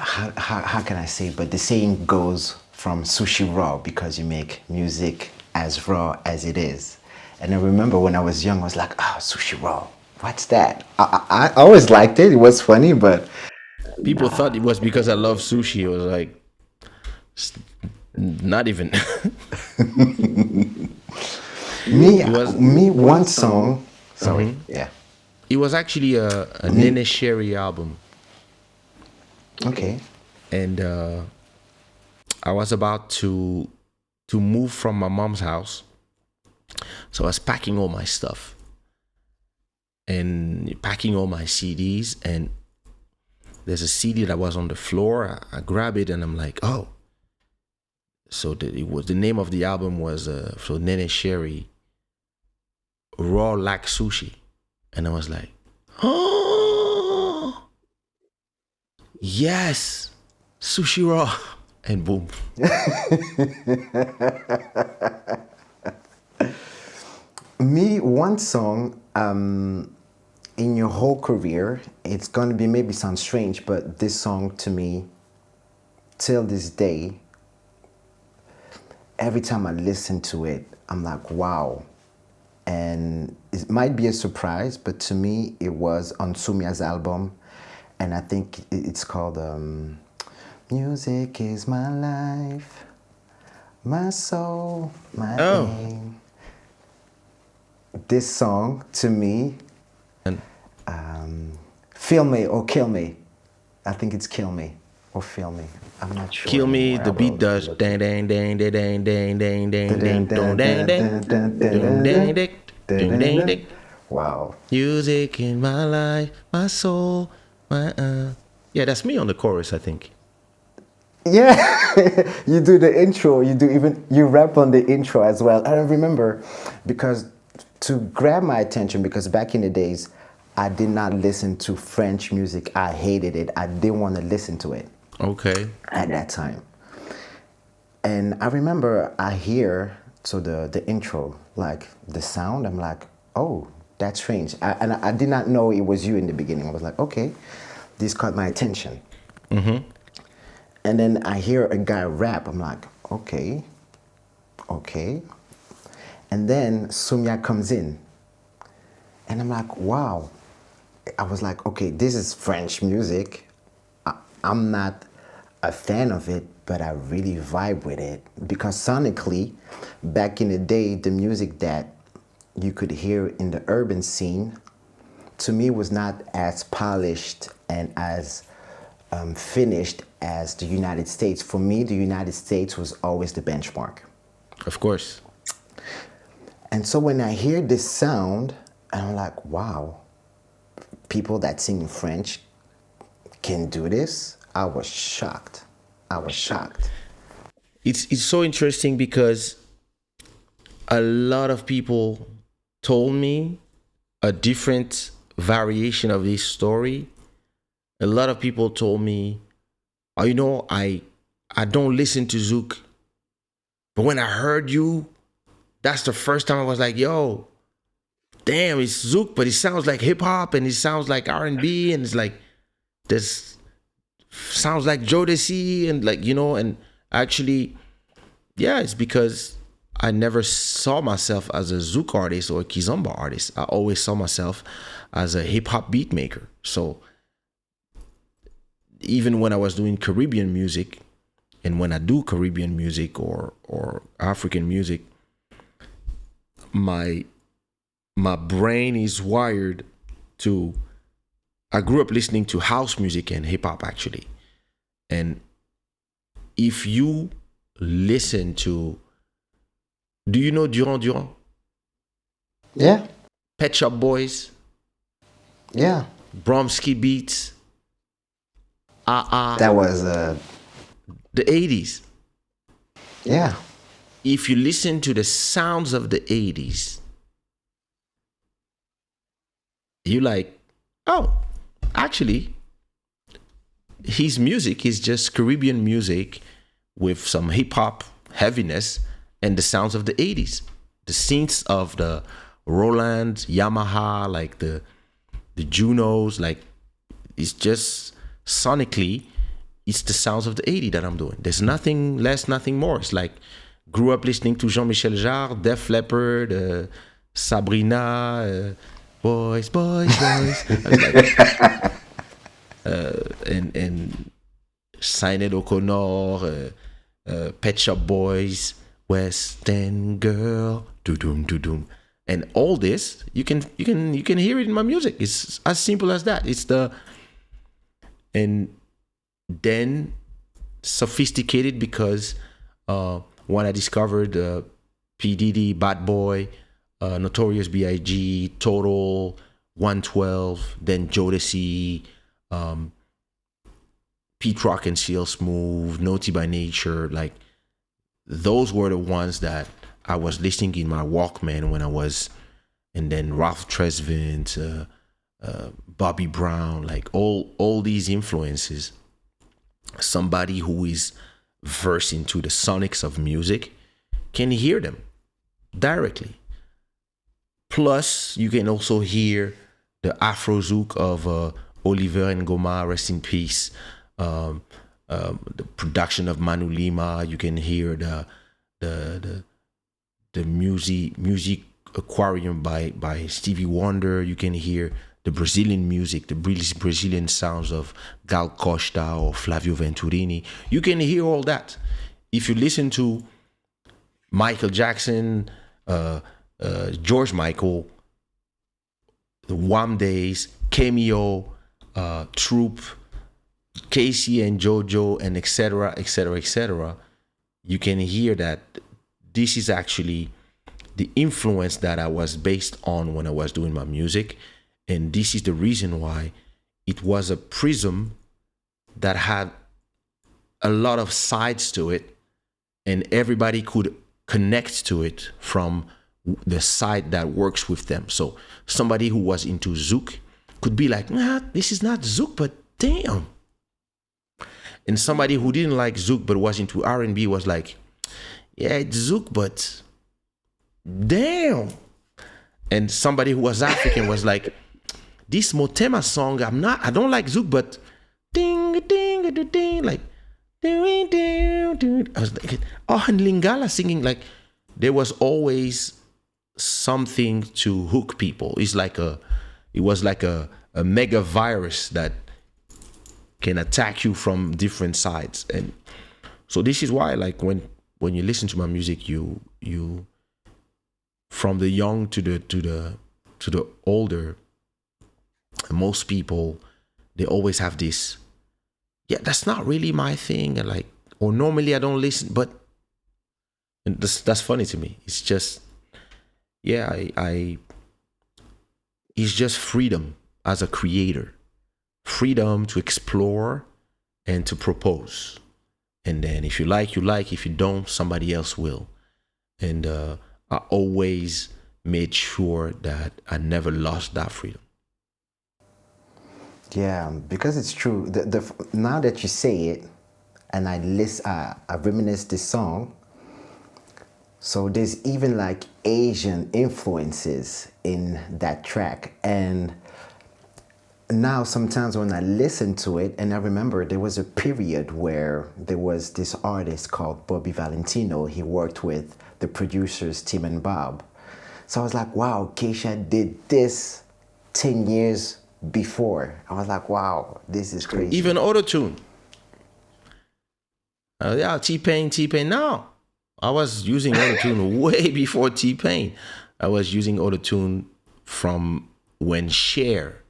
Speaker 1: how can I say, but the saying goes from Sushi Raw, because you make music as raw as it is. And I remember when I was young, I was like, oh, Sushi Raw, what's that? I always liked it. It was funny, but
Speaker 2: people thought it was because I love sushi. It was like, not even.
Speaker 1: me one song. Sorry, yeah.
Speaker 2: It was actually a Nene Sherry album.
Speaker 1: Okay.
Speaker 2: And I was about to move from my mom's house. So I was packing all my stuff and packing all my CDs. And there's a CD that was on the floor. I grab it and I'm like, oh. So the name of the album was so Nene Sherry, Raw Like Sushi. And I was like, oh, yes, Sushi Raw. And boom.
Speaker 1: Me, one song in your whole career, it's going to be maybe sound strange, but this song to me, till this day, every time I listen to it, I'm like, wow. And it might be a surprise, but to me, it was on Sumia's album. And I think it's called Music is My Life, My Soul, My Aim. This song, to me, Feel Me or Kill Me. I think it's Kill Me or Feel Me. I'm not sure.
Speaker 2: Kill Me, the beat does dang dang dang dang dang dang dang dang dang dang dang dang dang.
Speaker 1: Wow.
Speaker 2: Music in my life, my soul, my Yeah, that's me on the chorus, I think.
Speaker 1: Yeah, you do the intro. You rap on the intro as well. I remember because to grab my attention, because back in the days, I did not listen to French music. I hated it. I didn't want to listen to it
Speaker 2: Okay.
Speaker 1: at that time. And I remember I hear so the intro, like the sound. I'm like, oh, that's strange. And I did not know it was you in the beginning. I was like, okay, this caught my attention. And then I hear a guy rap. I'm like, okay, okay. And then Sumya comes in. And I'm like, wow. I was like, okay, this is French music. I'm not a fan of it, but I really vibe with it. Because sonically, back in the day, the music that you could hear in the urban scene, to me, was not as polished and as finished as the United States. For me, the United States was always the benchmark.
Speaker 2: Of course.
Speaker 1: And so when I hear this sound, and I'm like, wow, people that sing in French can do this. I was shocked. I was shocked.
Speaker 2: It's so interesting because a lot of people told me a different variation of this story. A lot of people told me, oh, I don't listen to Zouk, but when I heard you, that's the first time I was like, yo, damn, it's Zouk, but it sounds like hip hop and it sounds like R&B and it's like this sounds like Jodeci and like and actually, yeah, it's because I never saw myself as a Zouk artist or a Kizomba artist. I always saw myself as a hip hop beat maker. So even when I was doing Caribbean music, and when I do Caribbean music or African music, my brain is wired to. I grew up listening to house music and hip hop actually, and if you listen to, do you know Durand Durand?
Speaker 1: Yeah,
Speaker 2: Pet Shop Boys,
Speaker 1: yeah.
Speaker 2: Bromsky Beats,
Speaker 1: That was,
Speaker 2: the 80s.
Speaker 1: yeah.
Speaker 2: If you listen to the sounds of the 80s, you like, oh, actually, his music is just Caribbean music with some hip hop heaviness and the sounds of the 80s. The synths of the Roland, Yamaha, like the Junos, like it's just sonically, it's the sounds of the 80s that I'm doing. There's nothing less, nothing more. It's like grew up listening to Jean-Michel Jarre, Def Leppard, Sabrina, boys, boys, boys. I was like, and Sinead O'Connor, Pet Shop Boys, West End Girl, doo-doom, doo-doom. And all this, you can hear it in my music. It's as simple as that. And then sophisticated because when I discovered P. Diddy, Bad Boy, Notorious B.I.G., Total, 112, then Jodeci, Pete Rock and CL Smooth, Naughty by Nature, like those were the ones that I was listening in my Walkman when I was, and then Ralph Tresvant, Bobby Brown, like all these influences. Somebody who is versed into the sonics of music can hear them directly. Plus, you can also hear the Afro Zouk of Oliver Ngoma, rest in peace. The production of Manu Lima. You can hear the music aquarium by Stevie Wonder. You can hear the Brazilian music, the Brazilian sounds of Gal Costa or Flavio Venturini. You can hear all that. If you listen to Michael Jackson, George Michael, the Wham Days, Cameo, Troop, Casey and JoJo, and etc., etc., etc., you can hear that this is actually the influence that I was based on when I was doing my music. And this is the reason why it was a prism that had a lot of sides to it, and everybody could connect to it from the side that works with them. So somebody who was into Zouk could be like, nah, this is not Zouk, but damn. And somebody who didn't like Zouk but was into R&B was like, yeah, it's Zouk, but damn. And somebody who was African was like, this Motema song, I don't like Zouk, but ding, ding, ding, ding, like, ding, ding, ding. I was like, oh, and Lingala singing, like, there was always something to hook people. It was like a mega virus that can attack you from different sides. And so this is why, like, when you listen to my music, you from the young to the older, most people, they always have this, yeah, that's not really my thing, and like, or normally I don't listen, but and that's funny to me. It's just, yeah, it's just freedom as a creator, freedom to explore and to propose. And then if you like, you like. If you don't, somebody else will. And I always made sure that I never lost that freedom.
Speaker 1: Yeah, because it's true. Now that you say it, and I reminisce this song. So there's even like Asian influences in that track, and now sometimes when I listen to it, and I remember there was a period where there was this artist called Bobby Valentino. He worked with the producers Tim and Bob. So I was like, wow, Kaysha did this 10 years before. I was like, wow, this is crazy.
Speaker 2: Even autotune. Yeah, T-Pain. No, I was using autotune way before T-Pain. I was using autotune from when Cher,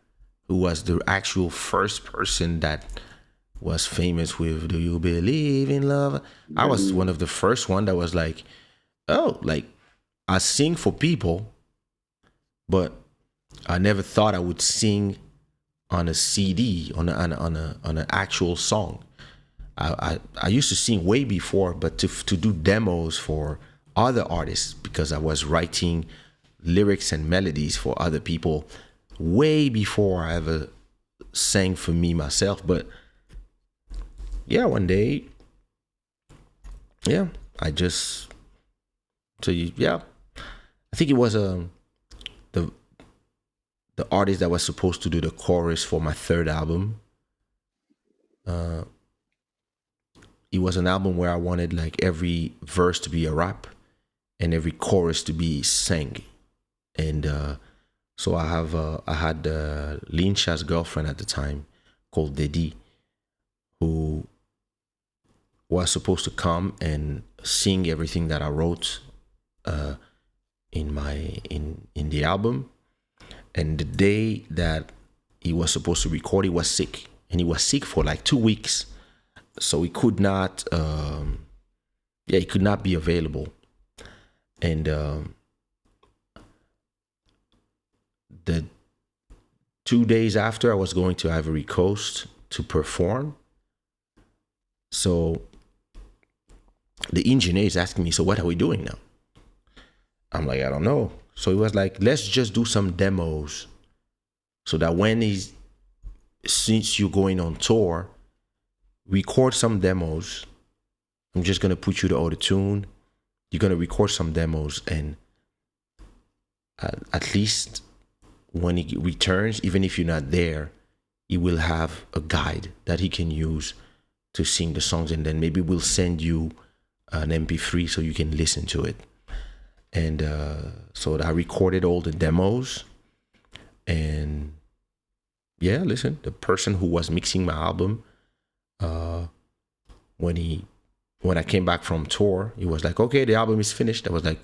Speaker 2: who was the actual first person that was famous with "Do You Believe in Love?" I was one of the first one that was like, oh, like, I sing for people, but I never thought I would sing on a CD, on an actual song. I used to sing way before, but to do demos for other artists, because I was writing lyrics and melodies for other people way before I ever sang for me myself. But yeah, one day, yeah, I think it was the artist that was supposed to do the chorus for my third album. It was an album where I wanted like every verse to be a rap and every chorus to be sang. And so I had Linsha's girlfriend at the time, called Dedi, who was supposed to come and sing everything that I wrote in the album. And the day that he was supposed to record, he was sick, and he was sick for like 2 weeks, so he could not be available. And the 2 days after, I was going to Ivory Coast to perform. So the engineer is asking me, so what are we doing now? I'm like, I don't know. So he was like, let's just do some demos, so that since you're going on tour, record some demos. I'm just going to put you to autotune. You're going to record some demos, and at least when he returns, even if you're not there, he will have a guide that he can use to sing the songs, and then maybe we'll send you an MP3 so you can listen to it. And so I recorded all the demos, and yeah, listen, the person who was mixing my album, when I came back from tour, he was like, okay, the album is finished. I was like,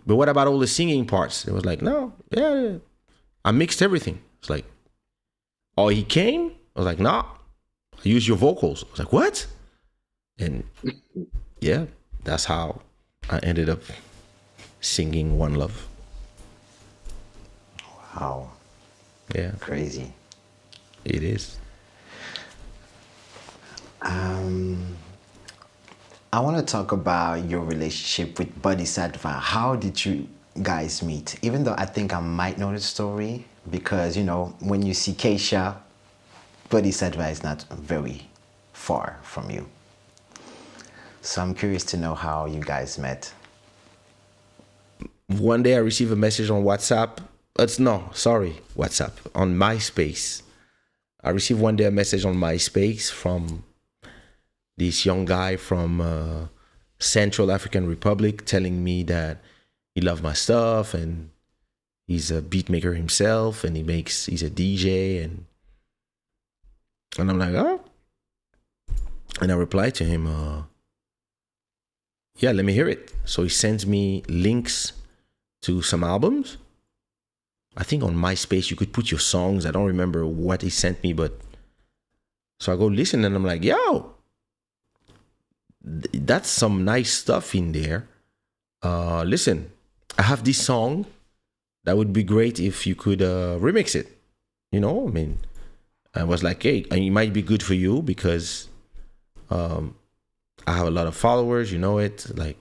Speaker 2: but what about all the singing parts? It was like, no, yeah, I mixed everything. It's like, oh, he came? I was like, nah, I used your vocals. I was like, what? And yeah, that's how I ended up singing One Love.
Speaker 1: Wow.
Speaker 2: Yeah.
Speaker 1: Crazy.
Speaker 2: It is.
Speaker 1: I want to talk about your relationship with Bodhisattva. How did you guys meet? Even though I think I might know the story, because you know, when you see Kaysha, Bodhisattva is not very far from you. So I'm curious to know how you guys met.
Speaker 2: One day I received a message on WhatsApp. It's no, sorry, WhatsApp on MySpace. I received one day a message on MySpace from this young guy from Central African Republic telling me that he loved my stuff and he's a beat maker himself and he's a DJ and I'm like, oh. And I replied to him, yeah, let me hear it. So he sends me links to some albums. I think on MySpace you could put your songs. I don't remember what he sent me, but so I go listen and I'm like, yo, that's some nice stuff in there. Listen, I have this song that would be great if you could remix it. You know, I mean, I was like, hey, it might be good for you because I have a lot of followers, you know it. Like,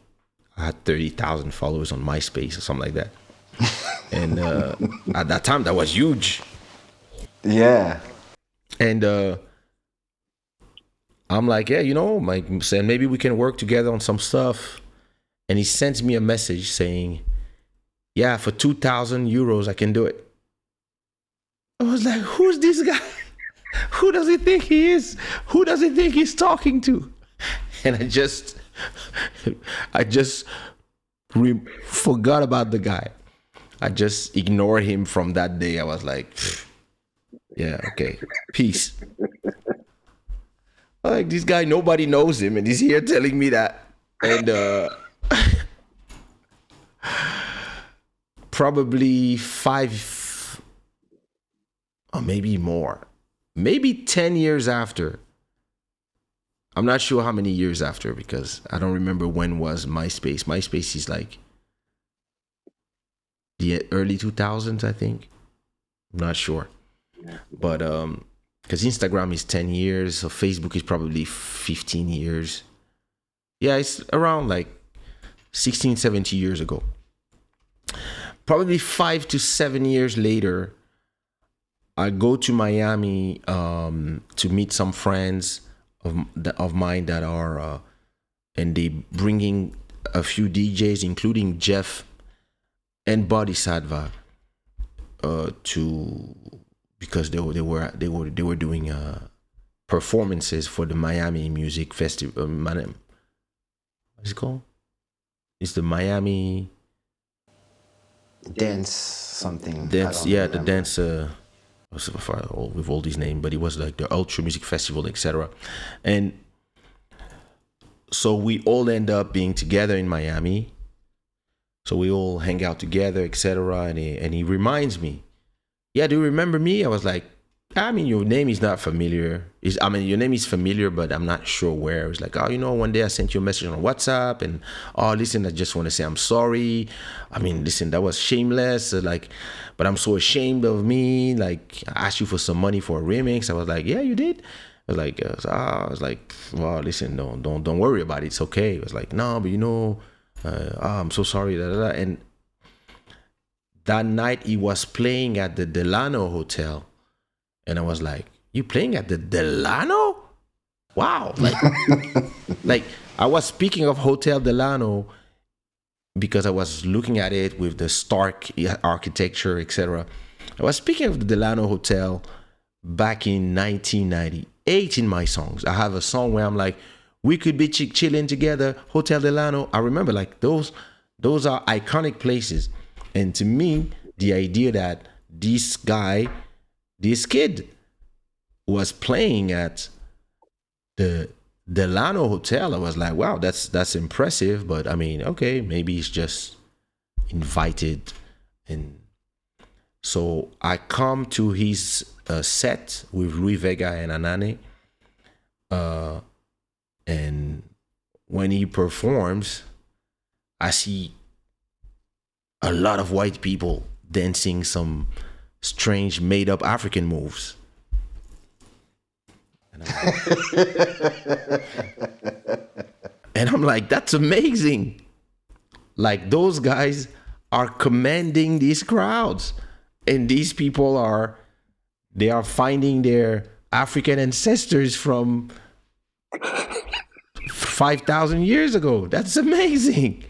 Speaker 2: I had 30,000 followers on MySpace or something like that. And at that time, that was huge.
Speaker 1: Yeah.
Speaker 2: And I'm like, yeah, you know, saying maybe we can work together on some stuff. And he sends me a message saying, yeah, for 2,000 euros, I can do it. I was like, who's this guy? Who does he think he is? Who does he think he's talking to? And I just forgot about the guy. I just ignored him from that day. I was like, yeah, okay, peace. Like, this guy, nobody knows him, and he's here telling me that. And probably 5 or maybe more, maybe 10 years after. I'm not sure how many years after because I don't remember when was MySpace. MySpace is like the early 2000s, I think. I'm not sure. But because Instagram is 10 years, so Facebook is probably 15 years. Yeah, it's around like 16, 17 years ago. Probably 5 to 7 years later, I go to Miami to meet some friends of mine that are, and they bringing a few DJs, including Jeff and Bodhisattva, because they were doing performances for the Miami Music Festival. What's it called? It's the Miami
Speaker 1: Dance something.
Speaker 2: Dance. Yeah, the dance. With all these names, but it was like the Ultra Music Festival, etc. And so we all end up being together in Miami. So we all hang out together, etc. And he reminds me, yeah, do you remember me? I was like, I mean, your name is not familiar. Your name is familiar, but I'm not sure where. It was like, oh, you know, one day I sent you a message on WhatsApp and, oh, listen, I just want to say I'm sorry. I mean, listen, that was shameless. Like, but I'm so ashamed of me. Like, I asked you for some money for a remix. I was like, yeah, you did. I was like, well, listen, don't worry about it. It's okay. It was like, no, but you know, I'm so sorry. And that night he was playing at the Delano Hotel. And I was like, you playing at the Delano? Wow. Like I was speaking of Hotel Delano because I was looking at it with the Stark architecture, etc. I was speaking of the Delano Hotel back in 1998 in my songs. I have a song where I'm like, we could be chilling together, Hotel Delano. I remember like those are iconic places. And to me, the idea that this kid was playing at the Delano Hotel, I was like, wow, that's impressive. But I mean, okay, maybe he's just invited. And so I come to his set with Louis Vega and Anane. And when he performs, I see a lot of white people dancing some strange made up African moves. And I'm like, that's amazing. Like those guys are commanding these crowds, and these people they are finding their African ancestors from 5,000 years ago. That's amazing.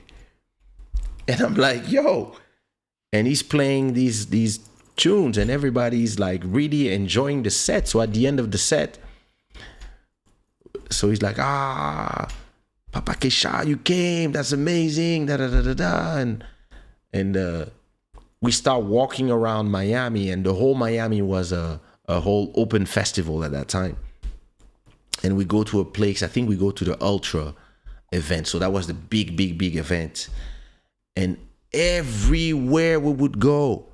Speaker 2: And I'm like, yo. And he's playing these tunes, and everybody's like really enjoying the set. So at the end of the set, so he's like, Papa Kaysha, you came. That's amazing. Da da da da da. And we start walking around Miami, and the whole Miami was a whole open festival at that time. And we go to a place. I think we go to the Ultra event. So that was the big event. And everywhere we would go,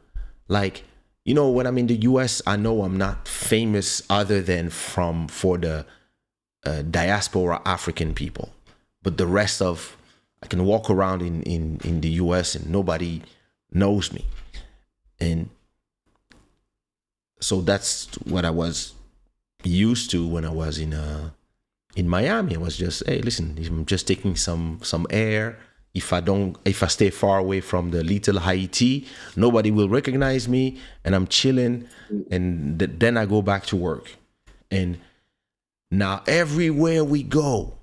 Speaker 2: like, you know, when I'm in the US, I know I'm not famous other than for the diaspora African people. But the rest of, I can walk around in the US and nobody knows me. And so that's what I was used to when I was in Miami. I was just, hey, listen, I'm just taking some air. If I stay far away from the little Haiti, nobody will recognize me, and I'm chilling, and then I go back to work. And now everywhere we go,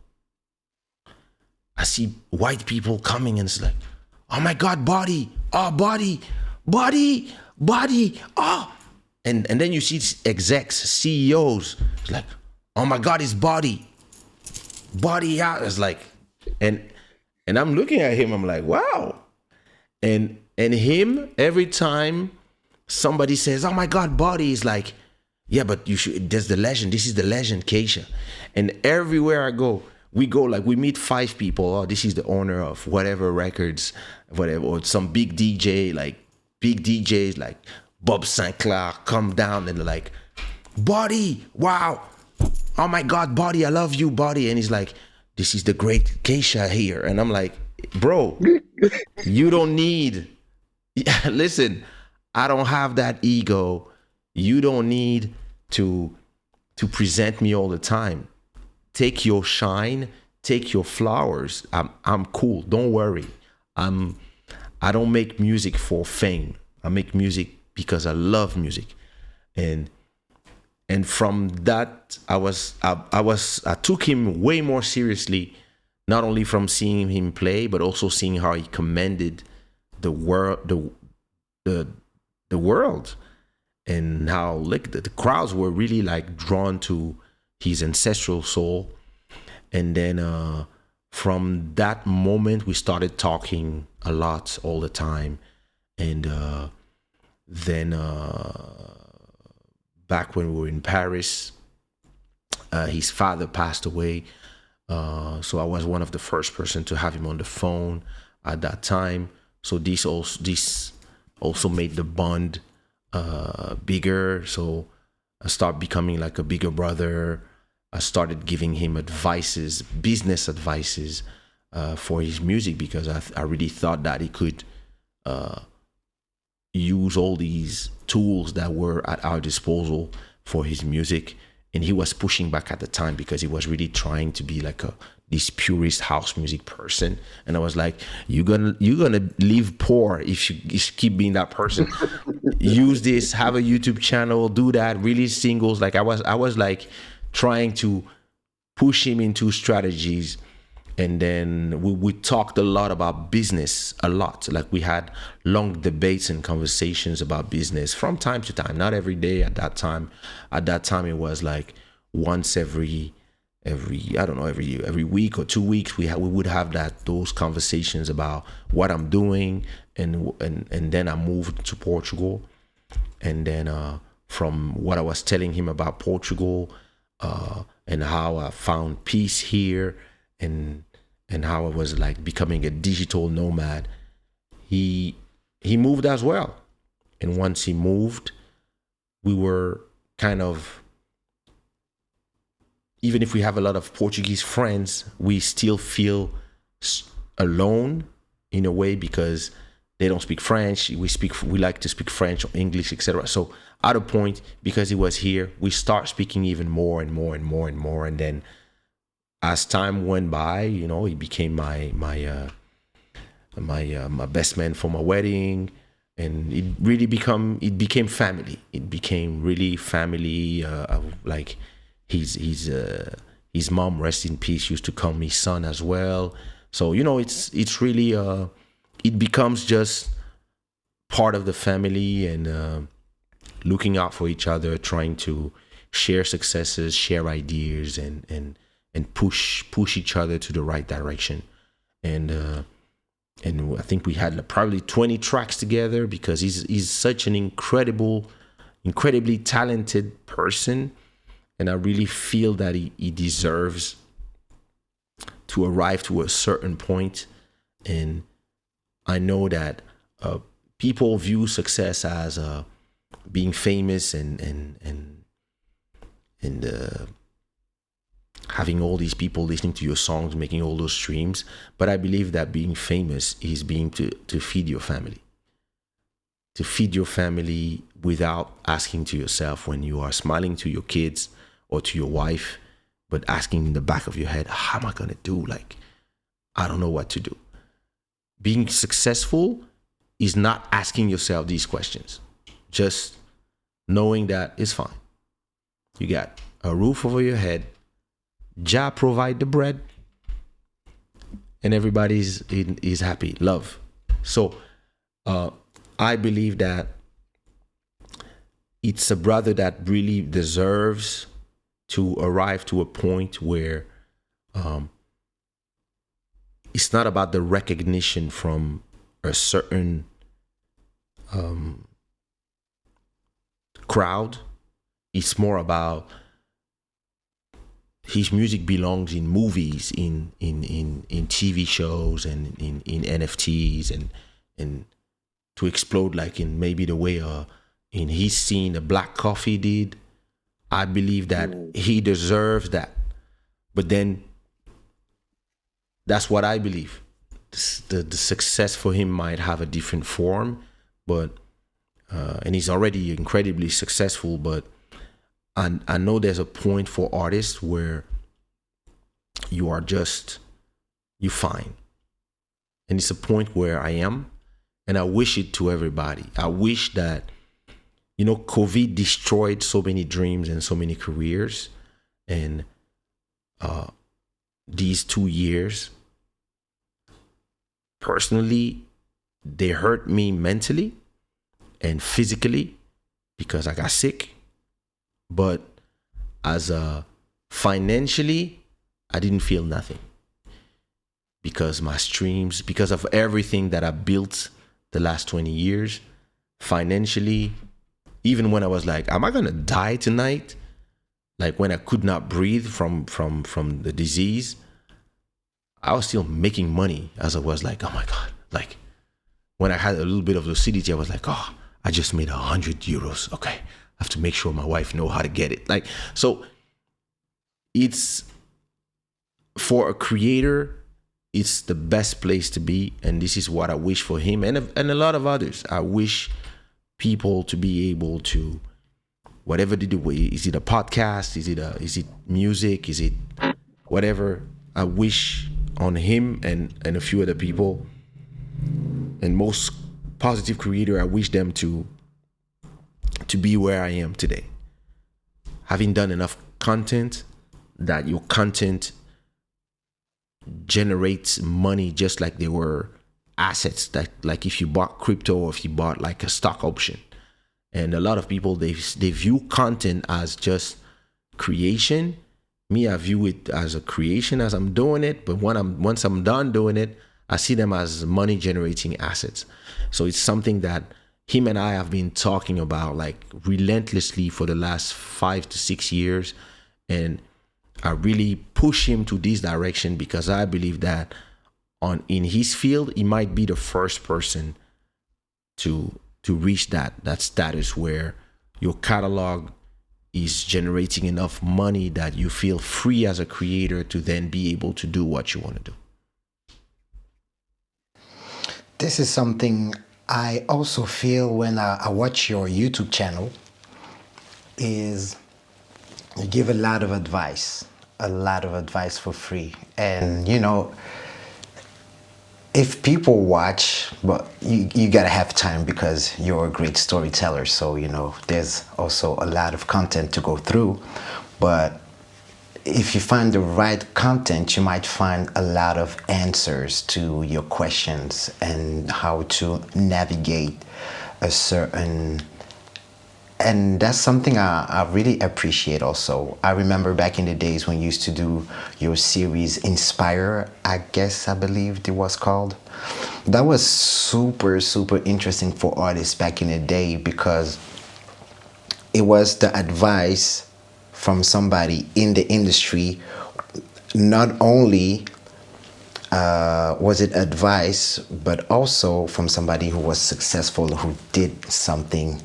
Speaker 2: I see white people coming, and it's like, oh my God, body, oh, body, oh. And then you see execs, CEOs, it's like, oh my God, his body out. It's like, and I'm looking at him, I'm like, wow. And him, every time somebody says, oh my God, body, is like, yeah, but you should, there's the legend. This is the legend, Kaysha. And everywhere I go, we meet 5 people. Oh, this is the owner of whatever records, whatever, or some big DJ, like big DJs like Bob Sinclair come down, and they're like, body, wow. Oh my God, body, I love you, body. And he's like, this is the great Kaysha here. And I'm like, bro, you don't need, listen, I don't have that ego. You don't need to present me all the time. Take your shine, take your flowers. I'm cool. Don't worry. I don't make music for fame. I make music because I love music. And from that, I took him way more seriously, not only from seeing him play, but also seeing how he commended the world, the world, and how like the crowds were really like drawn to his ancestral soul. And then from that moment, we started talking a lot all the time. And then back when we were in Paris, his father passed away. So I was one of the first person to have him on the phone at that time. So this also made the bond bigger. So I started becoming like a bigger brother. I started giving him business advices for his music, because I really thought that he could use all these tools that were at our disposal for his music. And he was pushing back at the time, because he was really trying to be like this purist house music person. And I was like, you're gonna live poor if you keep being that person. Use this, have a YouTube channel, do that, release singles. Like I was like trying to push him into strategies. And then we talked a lot about business, a lot. Like we had long debates and conversations about business from time to time, not every day at that time. At that time, it was like once every week or 2 weeks, we would have those conversations about what I'm doing. And then I moved to Portugal. And then from what I was telling him about Portugal, and how I found peace here, and how I was like becoming a digital nomad, he moved as well. And once he moved, we were kind of, even if we have a lot of Portuguese friends, we still feel alone in a way, because they don't speak French. We like to speak French or English, etc. So at a point, because he was here, we start speaking even more and more and more and more. And then as time went by, he became my best man for my wedding, and it became family. It became really family. Like his mom, rest in peace, used to call me son as well. So it's really it becomes just part of the family, and looking out for each other, trying to share successes, share ideas, and push each other to the right direction. And I think we had probably 20 tracks together, because he's such an incredibly talented person, and I really feel that he deserves to arrive to a certain point. And I know that people view success as being famous and having all these people listening to your songs, making all those streams. But I believe that being famous is being to feed your family. To feed your family without asking to yourself, when you are smiling to your kids or to your wife, but asking in the back of your head, how am I going to do? Like, I don't know what to do. Being successful is not asking yourself these questions. Just knowing that it's fine. You got a roof over your head, Jah provide the bread, and everybody's is happy. Love. So I believe that it's a brother that really deserves to arrive to a point where it's not about the recognition from a certain crowd. It's more about his music belongs in movies, in TV shows, and in NFTs, and to explode like in maybe the way in his scene the Black Coffee did. I believe that he deserves that. But then that's what I believe. The success for him might have a different form, but and he's already incredibly successful, but I know there's a point for artists where you fine. And it's a point where I am, and I wish it to everybody. I wish that, COVID destroyed so many dreams and so many careers. And these 2 years, personally, they hurt me mentally and physically, because I got sick. But as financially, I didn't feel nothing, because my streams, because of everything that I built the last 20 years, financially, even when I was like, am I gonna die tonight? Like when I could not breathe from the disease, I was still making money. As I was like, oh my God. Like when I had a little bit of lucidity, I was like, oh, I just made 100 euros. Okay. I have to make sure my wife know how to get it. Like, so it's, for a creator, it's the best place to be. And this is what I wish for him and a lot of others. I wish people to be able to, whatever they do, is it a podcast? Is it music? Is it whatever? I wish on him and a few other people, and most positive creator, I wish them to be where I am today. Having done enough content that your content generates money just like they were assets, that like if you bought crypto or if you bought like a stock option. And a lot of people, they view content as just creation. Me, I view it as a creation as I'm doing it, but once I'm done doing it, I see them as money generating assets. So it's something that him and I have been talking about like relentlessly for the last 5 to 6 years. And I really push him to this direction, because I believe that in his field, he might be the first person to reach that status where your catalog is generating enough money that you feel free as a creator to then be able to do what you want to do.
Speaker 1: This is something I also feel when I watch your YouTube channel, is you give a lot of advice. a lot of advice for free. And you know, if people watch, but you gotta have time because you're a great storyteller. So, you know, there's also a lot of content to go through. But if you find the right content, you might find a lot of answers to your questions and how to navigate a certain, and that's something I really appreciate also. I remember back in the days when you used to do your series Inspire, I believe it was called. That was super, super interesting for artists back in the day because it was the advice from somebody in the industry. Not only was it advice, but also from somebody who was successful, who did something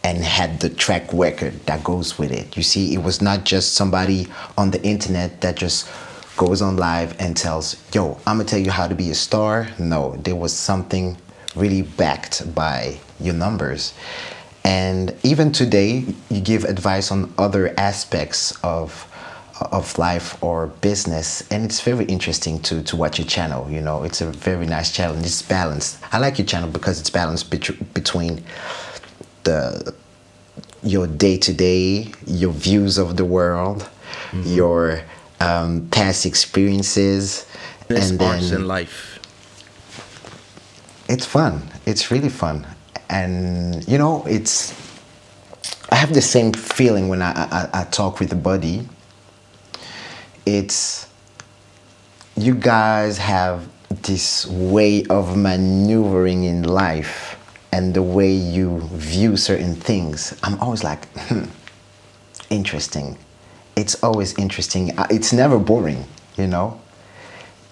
Speaker 1: and had the track record that goes with it. You see, it was not just somebody on the internet that just goes on live and tells, yo, I'm gonna tell you how to be a star. No, there was something really backed by your numbers. And even today, you give advice on other aspects of life or business, and it's very interesting to watch your channel. You know, it's a very nice channel and it's balanced. I like your channel because it's balanced between the your day-to-day, your views of the world, your past experiences,
Speaker 2: This
Speaker 1: and
Speaker 2: arts
Speaker 1: then
Speaker 2: and life.
Speaker 1: it's fun. It's really fun. And you know, it's I have the same feeling when I talk with a buddy. It's you guys have this way of maneuvering in life and the way you view certain things. I'm always like, interesting. It's always interesting. It's never boring, you know,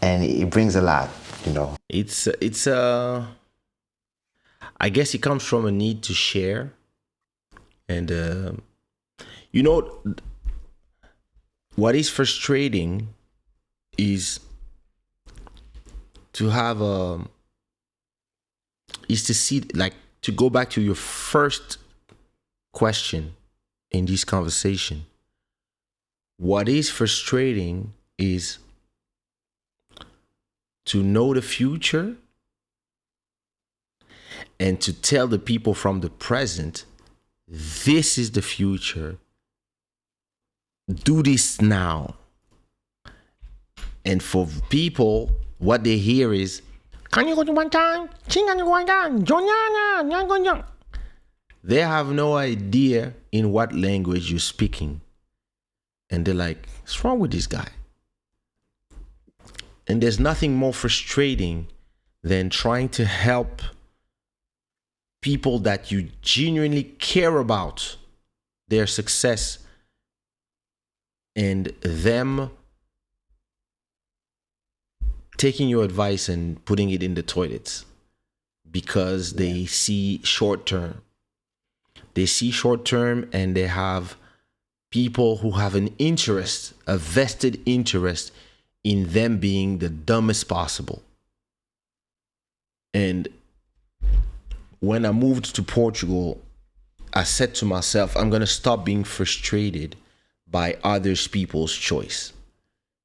Speaker 1: and it brings a lot, you know.
Speaker 2: It's I guess it comes from a need to share, and you know what is frustrating is to have a is to see, like, to go back to your first question in this conversation. What is frustrating is to know the future and to tell the people from the present, this is the future. Do this now. And for people, what they hear is, can you go to one time? They have no idea in what language you're speaking. And they're like, what's wrong with this guy? And there's nothing more frustrating than trying to help people that you genuinely care about their success and them taking your advice and putting it in the toilets because they see short term. They see short term and they have people who have an interest, a vested interest in them being the dumbest possible. And when I moved to Portugal, I said to myself, I'm going to stop being frustrated by others people's choice.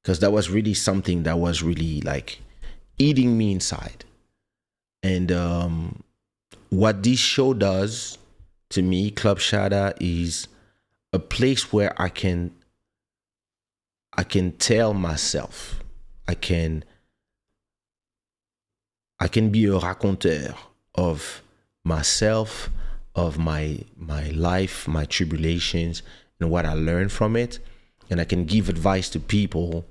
Speaker 2: Because that was really something that was really like eating me inside. And what this show does to me, Club Shada, is a place where I can tell myself, I can be a raconteur of myself, of my life, my tribulations, and what I learned from it. And I can give advice to people,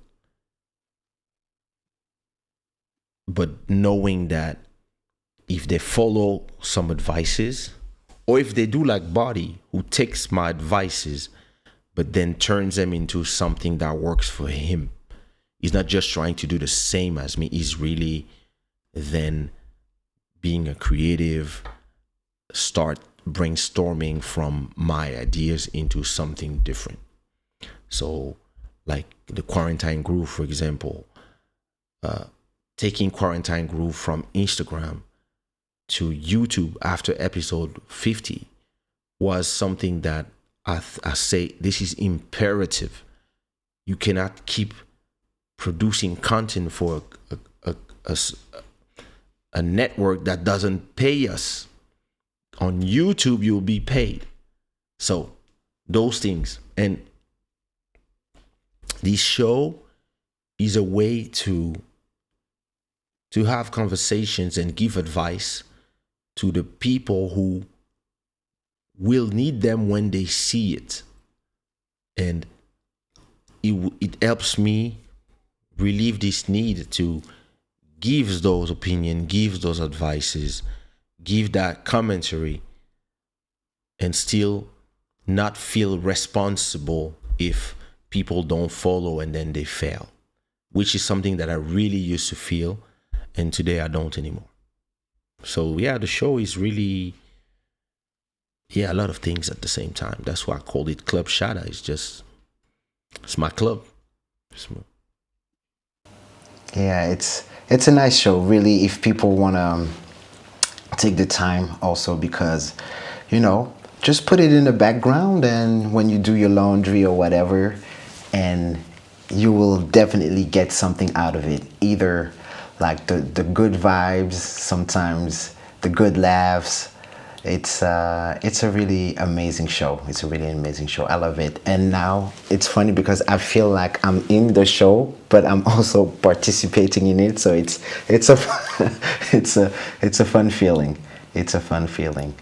Speaker 2: but knowing that if they follow some advices, or if they do like Body, who takes my advices, but then turns them into something that works for him. He's not just trying to do the same as me. He's really then being a creative, start brainstorming from my ideas into something different. So like the Quarantine Groove, for example, taking Quarantine Groove from Instagram to YouTube after episode 50 was something that I say this is imperative You cannot keep producing content for a s- a network that doesn't pay us. On YouTube, you'll be paid. So those things. And this show is a way to have conversations and give advice to the people who will need them when they see it. And it helps me relieve this need to give those opinions, give those advices, give that commentary, and still not feel responsible if people don't follow and then they fail, which is something that I really used to feel, and today I don't anymore. So yeah, the show is really, yeah, a lot of things at the same time. That's why I called it Club Shada. It's my club.
Speaker 1: Yeah, it's a nice show, really. If people want to take the time, also because, just put it in the background, and when you do your laundry or whatever, and you will definitely get something out of it. Either like the good vibes, sometimes the good laughs. It's a really amazing show. It's a really amazing show. I love it. And now it's funny because I feel like I'm in the show, but I'm also participating in it. So it's a it's a fun feeling. It's a fun feeling.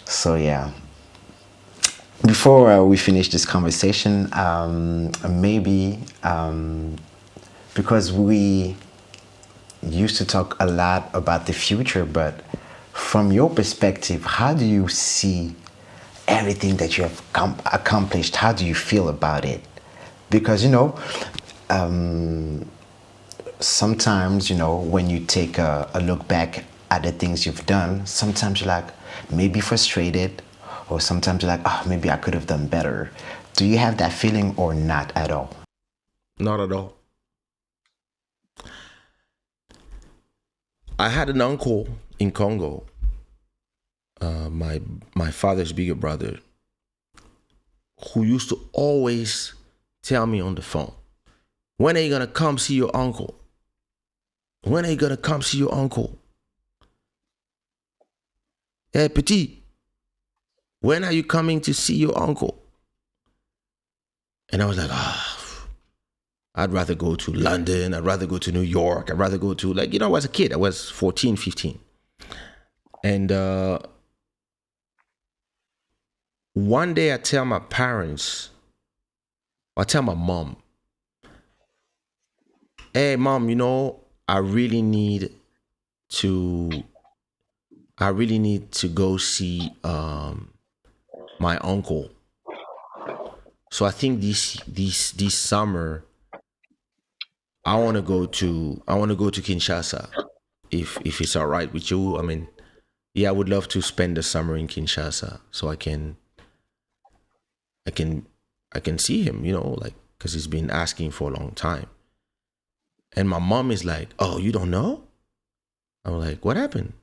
Speaker 1: So yeah. Before we finish this conversation, maybe because we used to talk a lot about the future, but from your perspective, how do you see everything that you have accomplished? How do you feel about it? Because, sometimes, when you take a look back at the things you've done, sometimes you're like maybe frustrated, or sometimes you're like, oh, maybe I could have done better. Do you have that feeling or not at all?
Speaker 2: Not at all. I had an uncle in Congo, my father's bigger brother, who used to always tell me on the phone, when are you gonna come see your uncle? When are you gonna come see your uncle? Hey, Petit, when are you coming to see your uncle? And I was like, I'd rather go to London. I'd rather go to New York. I'd rather go to, I was a kid. I was 14, 15. And one day I tell my parents, I tell my mom, hey, mom, I really need to, I really need to go see my uncle. So I think this summer I want to go to Kinshasa, if it's all right with you. I mean, yeah, I would love to spend the summer in Kinshasa so I can I can see him, because he's been asking for a long time. And my mom is like, "Oh, you don't know?" I'm like, "What happened?"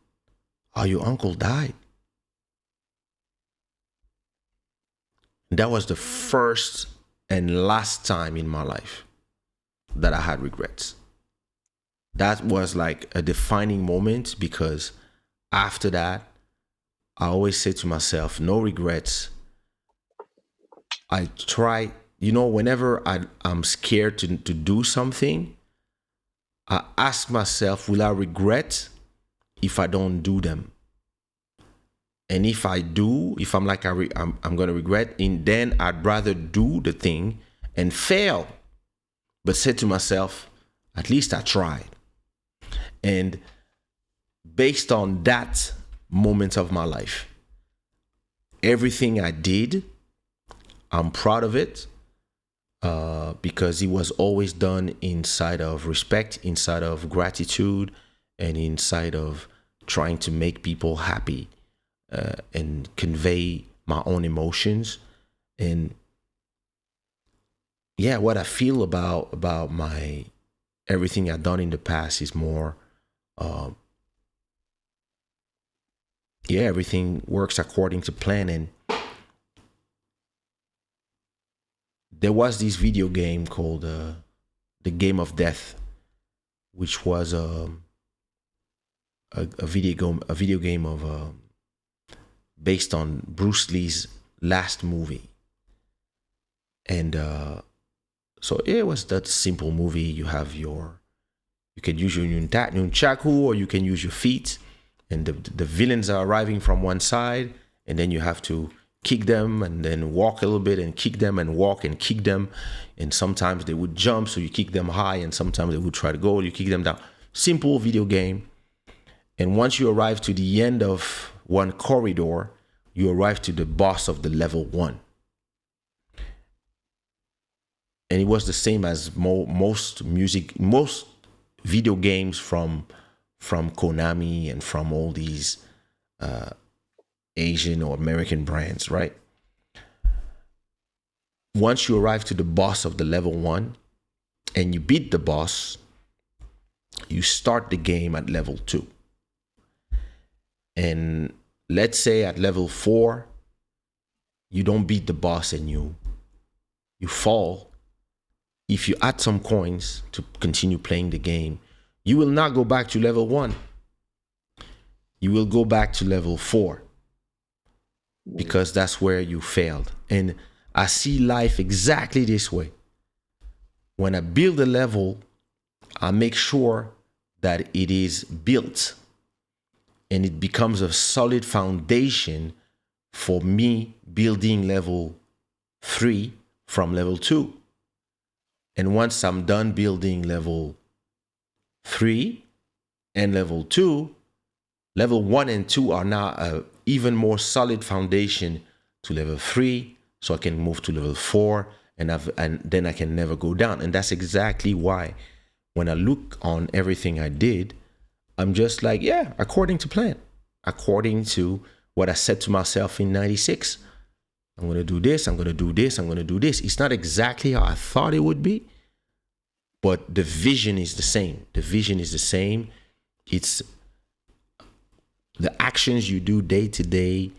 Speaker 2: "Oh, your uncle died." That was the first and last time in my life that I had regrets. That was like a defining moment, because after that, I always say to myself, no regrets. I try, whenever I'm scared to do something, I ask myself, will I regret if I don't do them? And if I do, if I'm like, I'm going to regret, and then I'd rather do the thing and fail, but say to myself, at least I tried. And based on that moment of my life, everything I did, I'm proud of it, because it was always done inside of respect, inside of gratitude, and inside of trying to make people happy, and convey my own emotions. And yeah, what I feel about my everything I've done in the past is more, yeah, everything works according to plan. And there was this video game called The Game of Death, which was a video game of based on Bruce Lee's last movie. And so it was that simple movie. You can use your nunchaku, or you can use your feet, and the villains are arriving from one side, and then you have to kick them and then walk a little bit and kick them and walk and kick them. And sometimes they would jump, so you kick them high, and sometimes they would try to go, you kick them down. Simple video game. And once you arrive to the end of one corridor, you arrive to the boss of the level 1. And it was the same as most video games from Konami and from all these Asian or American brands, right? Once you arrive to the boss of the level 1 and you beat the boss, you start the game at level 2. And let's say at level 4, you don't beat the boss and you fall. If you add some coins to continue playing the game, you will not go back to level 1. You will go back to level 4, because that's where you failed. And I see life exactly this way. When I build a level, I make sure that it is built and it becomes a solid foundation for me building level 3 from level 2. And once I'm done building level 3 and level 2, level 1 and 2 are now an even more solid foundation to level 3, so I can move to level 4, and then I can never go down. And that's exactly why when I look on everything I did, I'm just like, yeah, according to plan, according to what I said to myself in 96. I'm going to do this, I'm going to do this, I'm going to do this. It's not exactly how I thought it would be, but the vision is the same. The vision is the same. It's the actions you do day to day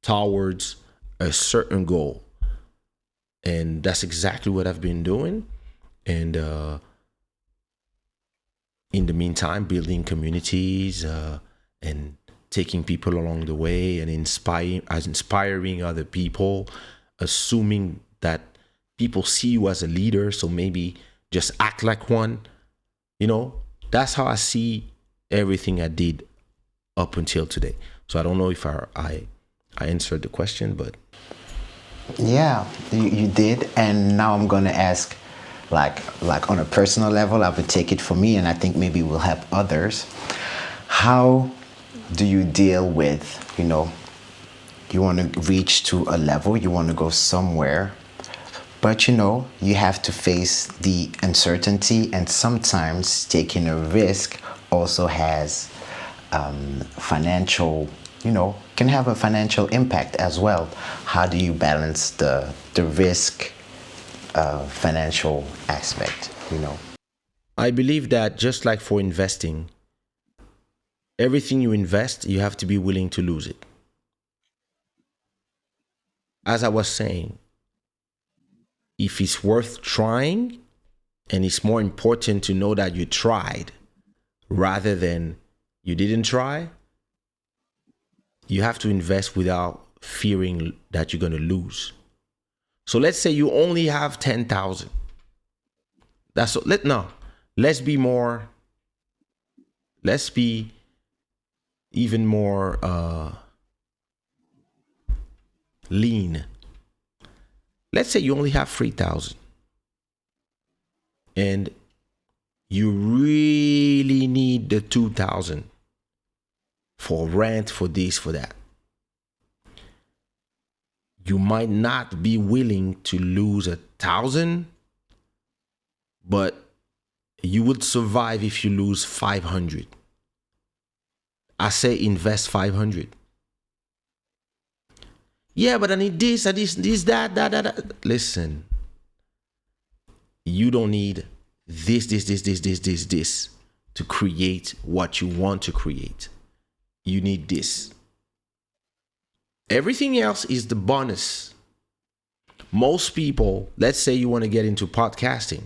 Speaker 2: towards a certain goal. And that's exactly what I've been doing. And in the meantime, building communities and taking people along the way and inspiring other people, assuming that people see you as a leader, so maybe just act like one. That's how I see everything I did up until today. So I don't know if I answered the question, but
Speaker 1: Yeah, you did. And now I'm going to ask, like on a personal level, I would take it for me, and I think maybe will help others. How do you deal with, you want to reach to a level, you want to go somewhere, but you have to face the uncertainty, and sometimes taking a risk also has financial, can have a financial impact as well. How do you balance the risk financial aspect,
Speaker 2: I believe that just like for investing, everything you invest, you have to be willing to lose it. As I was saying, if it's worth trying, and it's more important to know that you tried rather than you didn't try, you have to invest without fearing that you're going to lose. So let's say you only have 10,000. Let's be even more lean. Let's say you only have 3,000 and you really need the 2,000 for rent, for this, for that. You might not be willing to lose 1,000, but you would survive if you lose 500. I say invest 500. Yeah, but I need this, that. Listen, you don't need this to create what you want to create. You need this. Everything else is the bonus. Most people, let's say you want to get into podcasting.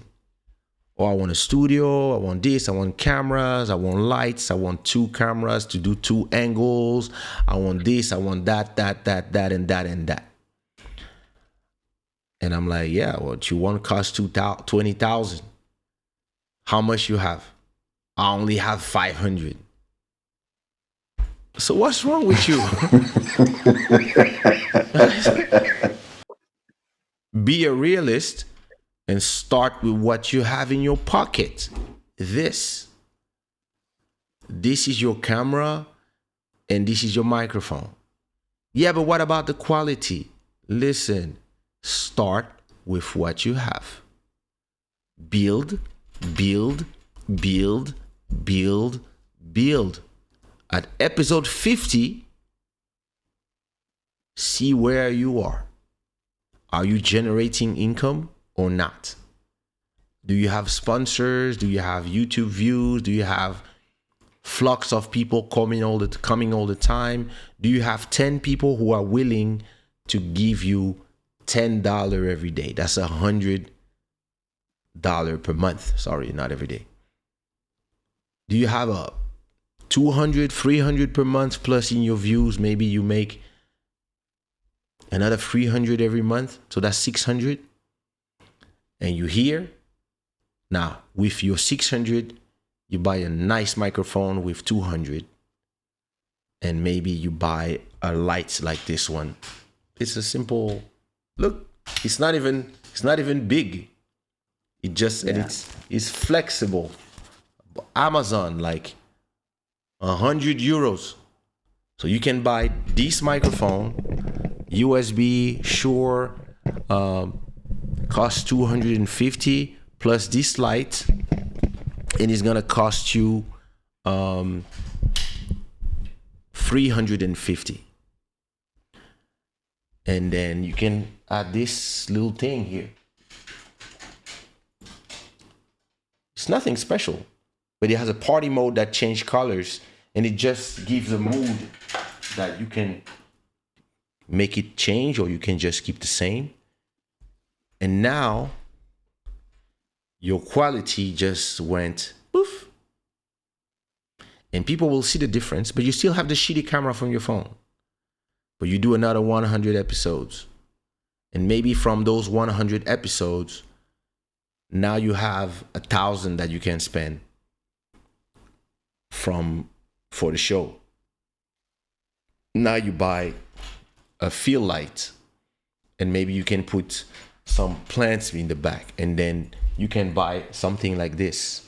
Speaker 2: Oh, I want a studio, I want this, I want cameras, I want lights, I want 2 cameras to do 2 angles, I want this, I want that, and that. And I'm like, yeah, what you want costs 20,000. How much you have? I only have 500. So what's wrong with you? Be a realist and start with what you have in your pocket. This is your camera and this is your microphone. Yeah, but what about the quality? Listen, start with what you have. Build. At episode 50, see where you are. Are you generating income or not? Do you have sponsors? Do you have YouTube views? Do you have flux of people coming all the time? Do you have 10 people who are willing to give you $10 every day? That's $100 per month. Sorry, not every day. Do you have a 200, 300 per month plus in your views? Maybe you make another 300 every month, so that's 600. And you here now with your 600, you buy a nice microphone with 200, and maybe you buy a light like this one. It's a simple look. It's not even big. It just and it's flexible. Amazon, like 100 euros. So you can buy this microphone, USB, Shure, costs 250 plus this light, and it's gonna cost you 350. And then you can add this little thing here. It's nothing special, but it has a party mode that changes colors, and it just gives a mood that you can make it change or you can just keep the same. And now your quality just went poof. And people will see the difference, but you still have the shitty camera from your phone. But you do another 100 episodes. And maybe from those 100 episodes, now you have 1,000 that you can spend for the show. Now you buy a field light, and maybe you can put some plants in the back, and then you can buy something like this,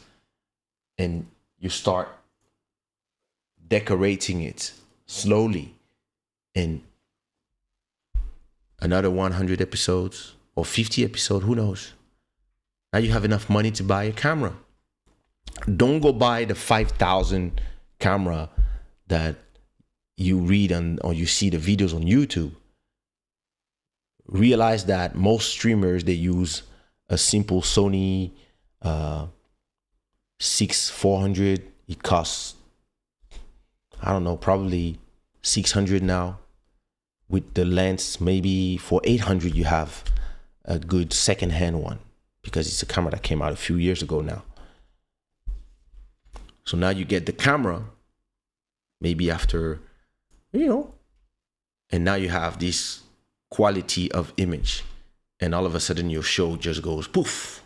Speaker 2: and you start decorating it slowly. And another 100 episodes or 50 episodes, who knows? Now you have enough money to buy a camera. Don't go buy the 5,000 camera that you read on or you see the videos on YouTube. Realize that most streamers, they use a simple Sony 6400. It costs, I don't know, probably 600 now. With the lens, maybe for 800 you have a good second-hand one, because it's a camera that came out a few years ago now. So now you get the camera, maybe after, and now you have this quality of image, and all of a sudden your show just goes poof.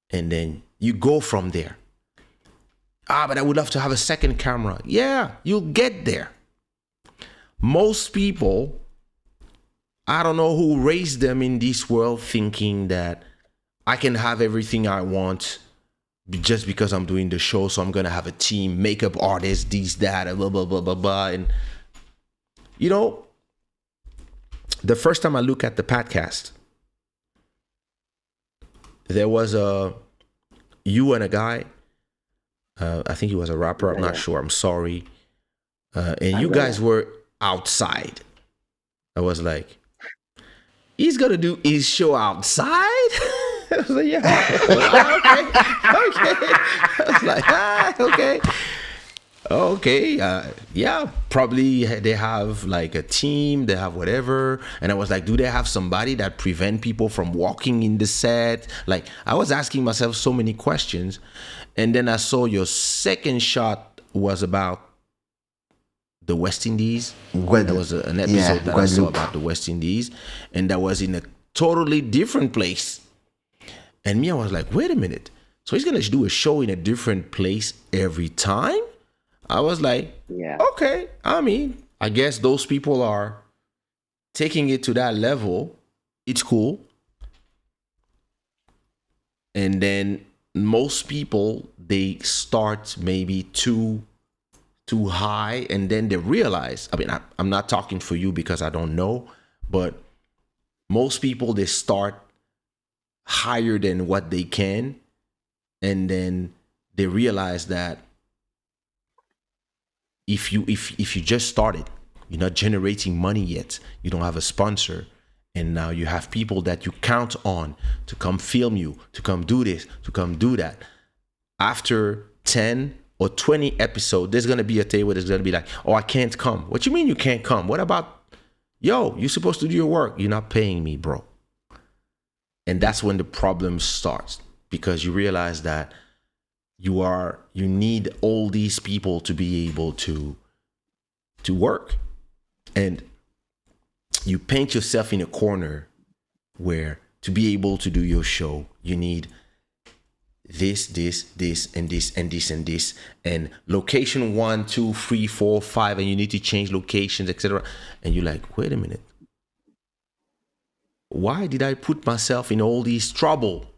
Speaker 2: And then you go from there. But I would love to have a second camera. Yeah, you'll get there. Most people, I don't know who raised them in this world thinking that I can have everything I want just because I'm doing the show. So I'm going to have a team, makeup artist, this, that, blah, blah, blah, blah, blah. And, the first time I look at the PATCAST, there was you and a guy, I think he was a rapper, I'm not sure, I'm sorry. And you guys were outside. I was like, he's gonna do his show outside? I was like, yeah. Okay. I was like, okay. Okay, yeah, probably they have like a team, they have whatever. And I was like, do they have somebody that prevent people from walking in the set? Like, I was asking myself so many questions. And then I saw your second shot was about the West Indies. That was an
Speaker 1: Yeah,
Speaker 2: episode that I saw
Speaker 1: Guadeloupe.
Speaker 2: about the West Indies, and that was in a totally different place. And me, I was like, wait a minute. So he's gonna do a show in a different place every time? I was like,
Speaker 1: Yeah.
Speaker 2: okay. I mean, I guess those people are taking it to that level. It's cool. And then most people they start maybe too high, and then they realize. I mean, I'm not talking for you because I don't know, but most people they start higher than what they can, and then they realize that if you just started, you're not generating money yet, you don't have a sponsor, and now you have people that you count on to come film you, to come do this, to come do that. After 10 or 20 episodes, there's gonna be a day where there's gonna be like, oh, I can't come. What you mean you can't come? What about, yo, you're supposed to do your work, you're not paying me, bro. And that's when the problem starts, because you realize that you need all these people to be able to work, and you paint yourself in a corner where to be able to do your show you need this and this and this and this, and location 1 2 3 4 5, and you need to change locations, etc. And you're like, wait a minute, why did I put myself in all these trouble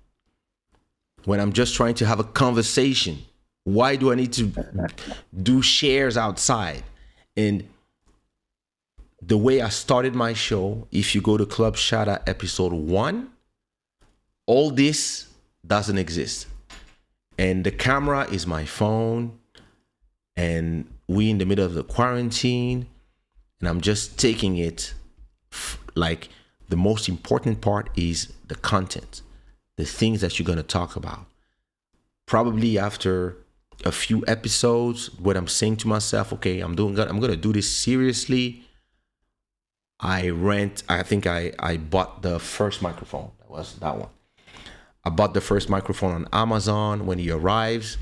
Speaker 2: when I'm just trying to have a conversation? Why do I need to do shares outside? And the way I started my show, if you go to Club Shada episode 1, all this doesn't exist. And the camera is my phone, and we in the middle of the quarantine, and I'm just taking it like the most important part is the content, the things that you're going to talk about. Probably after a few episodes, what I'm saying to myself, okay, I'm going to do this seriously. I think I bought the first microphone. That was that one. I bought the first microphone on Amazon. When it arrives,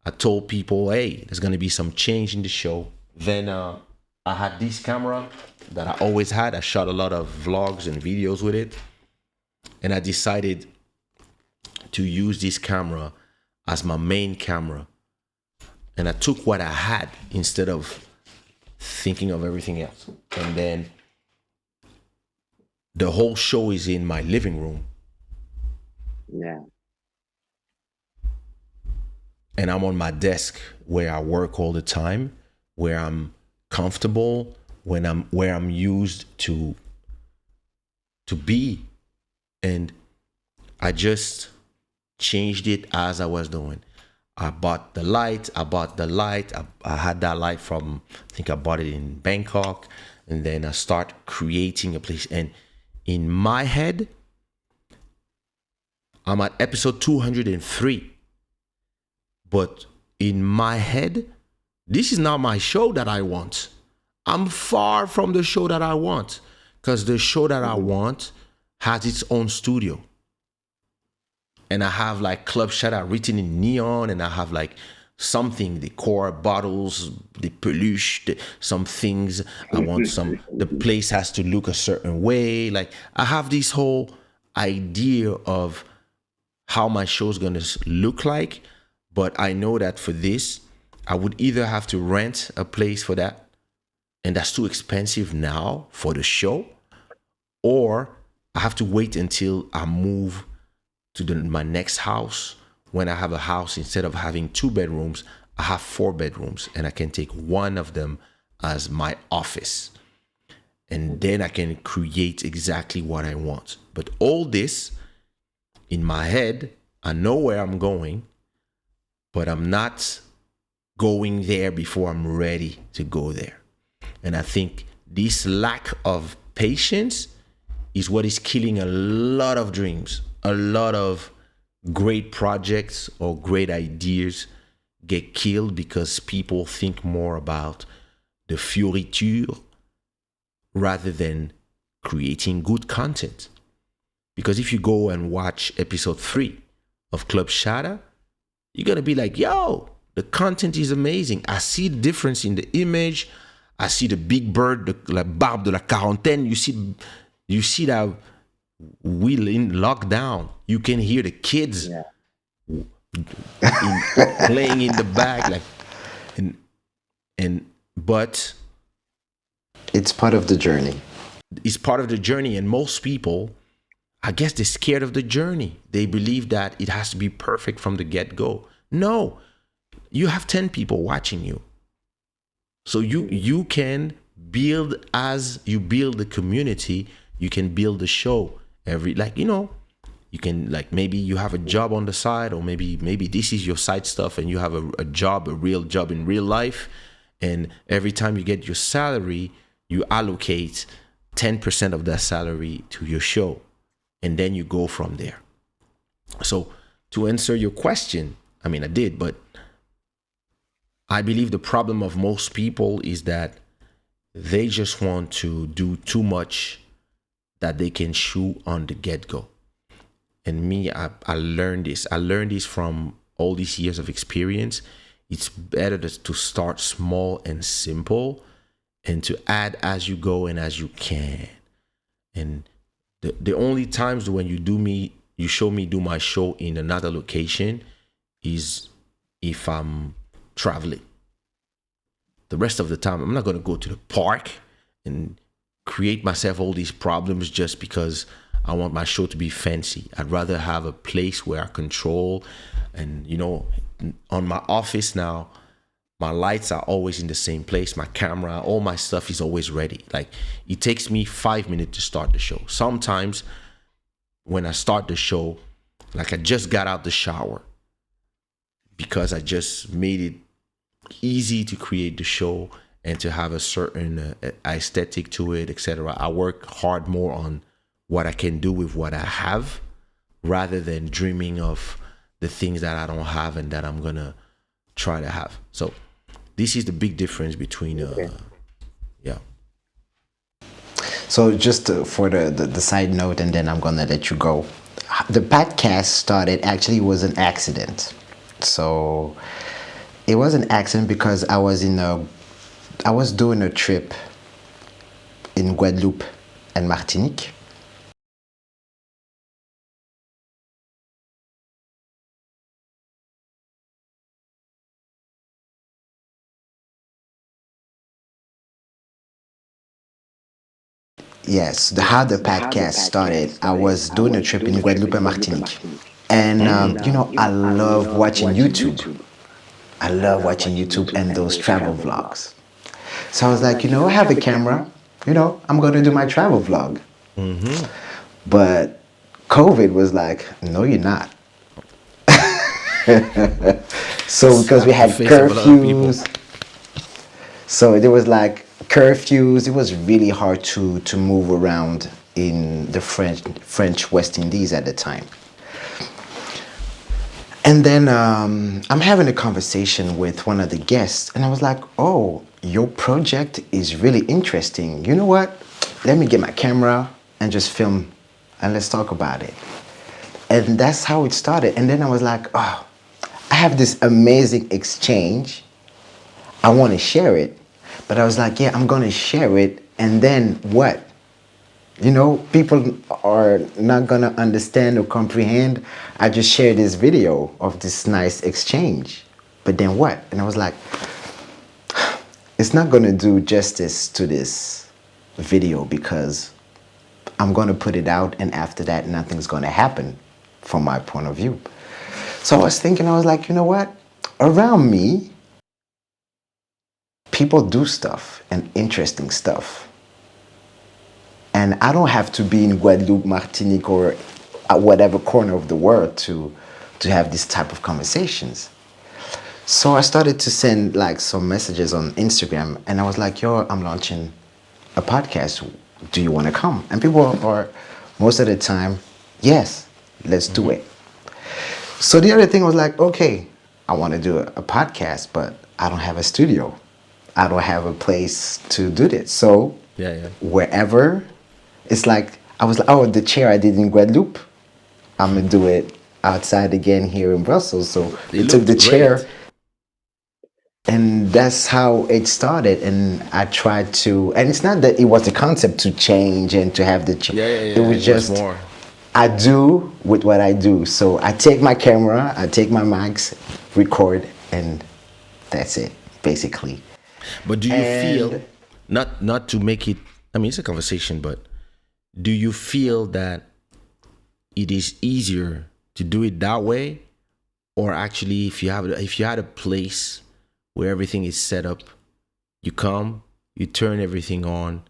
Speaker 2: I told people, hey, there's going to be some change in the show. Then I had this camera that I always had. I shot a lot of vlogs and videos with it. And I decided to use this camera as my main camera. And I took what I had instead of thinking of everything else. And then the whole show is in my living room.
Speaker 1: Yeah.
Speaker 2: And I'm on my desk where I work all the time, where I'm comfortable, where I'm used to be. And I just changed it as I was doing. I bought the light. I had that light from, I think I bought it in Bangkok. And then I start creating a place. And in my head, I'm at episode 203. But in my head, this is not my show that I want. I'm far from the show that I want, because the show that I want has its own studio. And I have like Club Shada written in neon, and I have like something, decor, bottles, the peluche, some things. I want the place has to look a certain way. Like I have this whole idea of how my show's gonna look like. But I know that for this, I would either have to rent a place for that, and that's too expensive now for the show, or I have to wait until I move to my next house. When I have a house, instead of having 2 bedrooms, I have 4 bedrooms, and I can take one of them as my office. And then I can create exactly what I want. But all this in my head, I know where I'm going, but I'm not going there before I'm ready to go there. And I think this lack of patience is what is killing a lot of dreams, a lot of great projects or great ideas get killed because people think more about the fioriture rather than creating good content. Because if you go and watch episode 3 of Club Shada, you're going to be like, yo, the content is amazing. I see the difference in the image. I see the big bird, la barbe de la quarantaine. You see that wheel in lockdown. You can hear the kids playing in the back, like, but
Speaker 1: It's part of the journey.
Speaker 2: it's part of the journey. And most people, I guess, they're scared of the journey. They believe that it has to be perfect from the get-go. No, you have 10 people watching you. So you can build, as you build the community, you can build the show. You can, like, maybe you have a job on the side, or maybe this is your side stuff, and you have a job, a real job in real life. And every time you get your salary, you allocate 10% of that salary to your show. And then you go from there. So to answer your question, I mean, I did, but I believe the problem of most people is that they just want to do too much that they can chew on the get-go. And me, I learned this. I learned this from all these years of experience. It's better to start small and simple, and to add as you go and as you can. And the only times when you show me do my show in another location is if I'm traveling. The rest of the time, I'm not going to go to the park and create myself all these problems just because I want my show to be fancy. I'd rather have a place where I control. And, on my office now, my lights are always in the same place. My camera, all my stuff is always ready. Like, it takes me 5 minutes to start the show. Sometimes when I start the show, like, I just got out the shower because I just made it easy to create the show and to have a certain aesthetic to it, etc. I work hard more on what I can do with what I have rather than dreaming of the things that I don't have and that I'm gonna try to have. So this is the big difference between yeah.
Speaker 1: So just for the side note, and then I'm gonna let you go. The podcast started, actually was an accident. So it was an accident because I was doing a trip in Guadeloupe and Martinique. Yes, how the podcast started. I was doing a trip in Guadeloupe and Martinique. And, I love watching YouTube. I love watching YouTube and those travel vlogs. So I was like, I have a camera, I'm going to do my travel vlog. But COVID was like, no, you're not. So because we had curfews, so there was like curfews. It was really hard to move around in the French West Indies at the time. And then I'm having a conversation with one of the guests, and I was like, oh, your project is really interesting. You know what? Let me get my camera and just film, and let's talk about it. And that's how it started. And then I was like, oh, I have this amazing exchange. I want to share it. But I was like, yeah, I'm going to share it. And then what? People are not going to understand or comprehend. I just shared this video of this nice exchange. But then what? And I was like, it's not going to do justice to this video because I'm going to put it out, and after that, nothing's going to happen from my point of view. So I was thinking, I was like, you know what? Around me, people do stuff and interesting stuff. And I don't have to be in Guadeloupe, Martinique, or at whatever corner of the world to have this type of conversations. So I started to send like some messages on Instagram, and I was like, yo, I'm launching a podcast. Do you want to come? And people are, most of the time, yes, let's do it. So the other thing was like, okay, I want to do a podcast, but I don't have a studio. I don't have a place to do this. So
Speaker 2: Yeah, yeah.
Speaker 1: wherever, it's like I was like, oh, the chair I did in Guadeloupe, I'm gonna do it outside again here in Brussels. So
Speaker 2: It
Speaker 1: we took
Speaker 2: looked
Speaker 1: the chair,
Speaker 2: great.
Speaker 1: and that's how it started. And I tried to, and it's not that it was the concept to change and to have the chair.
Speaker 2: Yeah, yeah,
Speaker 1: It
Speaker 2: yeah.
Speaker 1: was
Speaker 2: It was
Speaker 1: just
Speaker 2: more.
Speaker 1: I do with what I do. So I take my camera, I take my mics, record, and that's it, basically.
Speaker 2: But do you
Speaker 1: And
Speaker 2: feel, not to make it, I mean, it's a conversation, but do you feel that it is easier to do it that way, or actually if you had a place where everything is set up, you come, you turn everything on,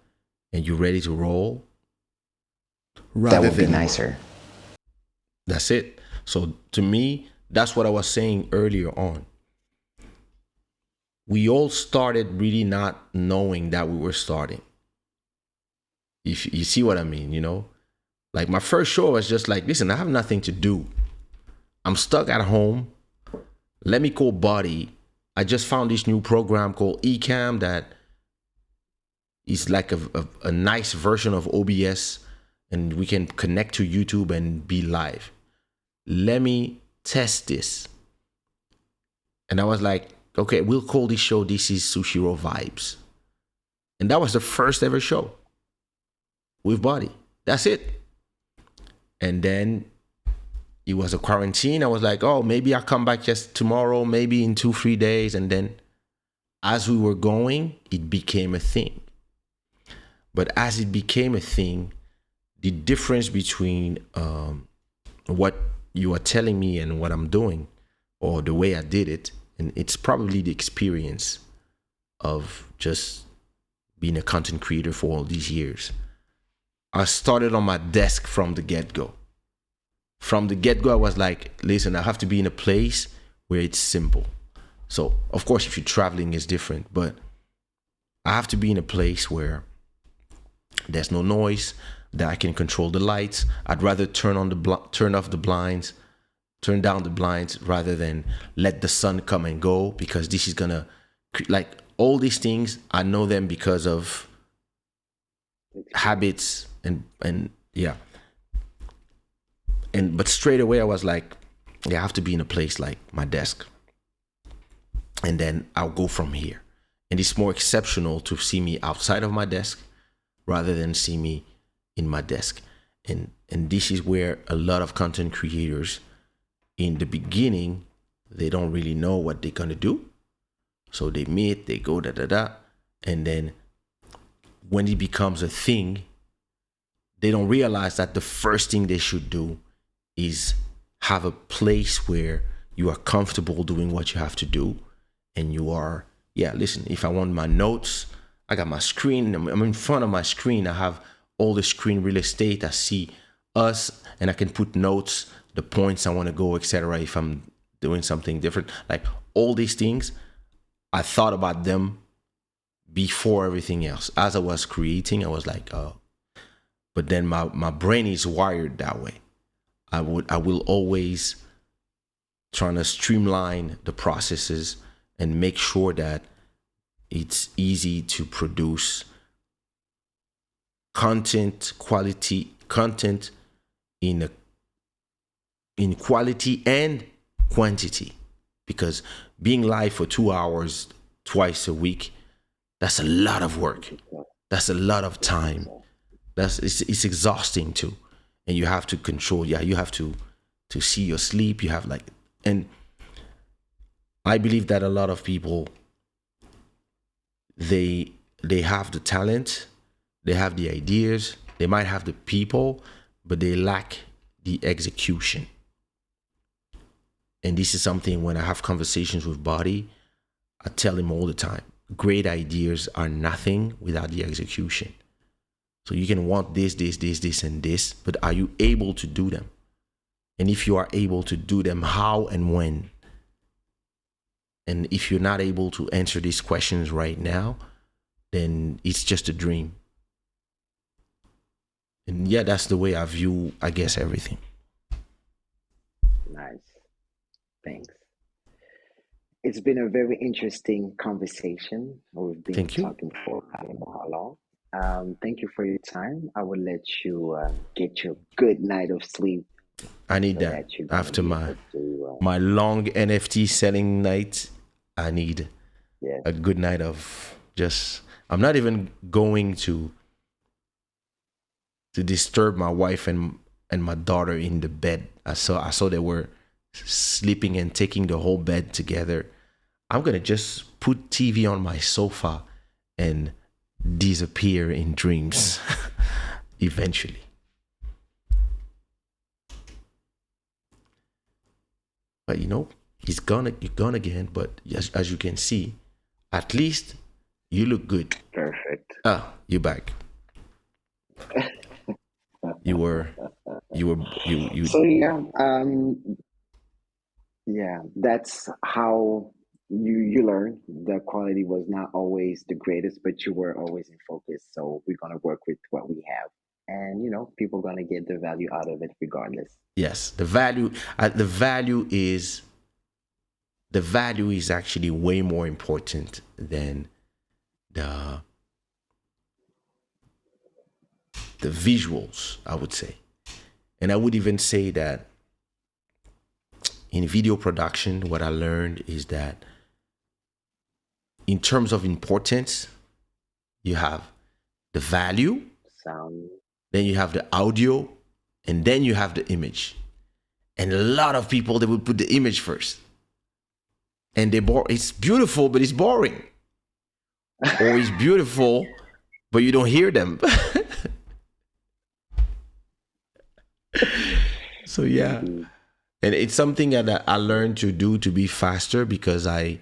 Speaker 2: and you're ready to roll,
Speaker 1: that
Speaker 2: rather
Speaker 1: would be
Speaker 2: than
Speaker 1: nicer.
Speaker 2: that's it. So to me, that's what I was saying earlier on. We all started really not knowing that we were starting. If you see what I mean, like my first show was just like, listen, I have nothing to do. I'm stuck at home. Let me call Buddy. I just found this new program called Ecamm that is like a nice version of OBS, and we can connect to YouTube and be live. Let me test this. And I was like, okay, we'll call this show This is Sushi Raw Vibes. And that was the first ever show with Buddy. That's it. And then it was a quarantine. I was like, oh, maybe I'll come back just tomorrow, maybe in 2-3 days. And then as we were going, it became a thing. But as it became a thing, the difference between what you are telling me and what I'm doing, or the way I did it, and it's probably the experience of just being a content creator for all these years. I started on my desk from the get-go. From the get-go, I was like, listen, I have to be in a place where it's simple. So, of course, if you're traveling, it's different, but I have to be in a place where there's no noise, that I can control the lights. I'd rather turn off the blinds, turn down the blinds, rather than let the sun come and go, because this is gonna, like, all these things, I know them because of habits and yeah. But straight away I was like, yeah, I have to be in a place like my desk, and then I'll go from here. And it's more exceptional to see me outside of my desk rather than see me in my desk. And this is where a lot of content creators in the beginning, they don't really know what they're gonna do. So they meet, they go da da da, and then when it becomes a thing, they don't realize that the first thing they should do is have a place where you are comfortable doing what you have to do, and you are, yeah, listen, if I want my notes, I got my screen, I'm in front of my screen, I have all the screen real estate, I see us, and I can put notes, the points I want to go, etc. If I'm doing something different, like all these things, I thought about them before everything else. As I was creating, I was like, oh, but then my brain is wired that way. I will always trying to streamline the processes and make sure that it's easy to produce quality content in quality and quantity. Because being live for 2 hours twice a week, that's a lot of work. That's a lot of time. It's exhausting too. And you have to control, yeah, you have to see your sleep. You have like, and I believe that a lot of people, they have the talent, they have the ideas, they might have the people, but they lack the execution. And this is something when I have conversations with Body, I tell him all the time, great ideas are nothing without the execution. So you can want this, and this, but are you able to do them? And if you are able to do them, how and when? And if you're not able to answer these questions right now, then it's just a dream. And yeah, that's the way I view, I guess, everything.
Speaker 1: Nice. Thanks. It's been a very interesting conversation. We've been
Speaker 2: Thank you.
Speaker 1: talking for I don't know how long. Thank you for your time. I will let you get your good night of sleep
Speaker 2: I need
Speaker 1: so
Speaker 2: that
Speaker 1: that you're gonna
Speaker 2: after
Speaker 1: be
Speaker 2: my
Speaker 1: able to.
Speaker 2: long NFT selling night. I need
Speaker 1: Yeah,
Speaker 2: a good night of just. I'm not even going to disturb my wife and my daughter in the bed. I saw they were sleeping and taking the whole bed together. I'm gonna just put TV on my sofa and disappear in dreams eventually. But you're gone again. But as you can see, at least you look good.
Speaker 1: perfect.
Speaker 2: Ah, you back. You were, you.
Speaker 1: So yeah, that's how you learn. The quality was not always the greatest, but you were always in focus. So we're gonna work with what we have, and people gonna get the value out of it regardless.
Speaker 2: Yes, the value. The value is actually way more important than the the visuals, I would say. And I would even say that in video production, what I learned is that in terms of importance, you have the value,
Speaker 1: Sound.
Speaker 2: then you have the audio, and then you have the image. And a lot of people, they would put the image first. And it's beautiful, but it's boring. Or it's beautiful, but you don't hear them. So yeah.
Speaker 1: Indeed.
Speaker 2: And it's something that I learned to do to be faster because I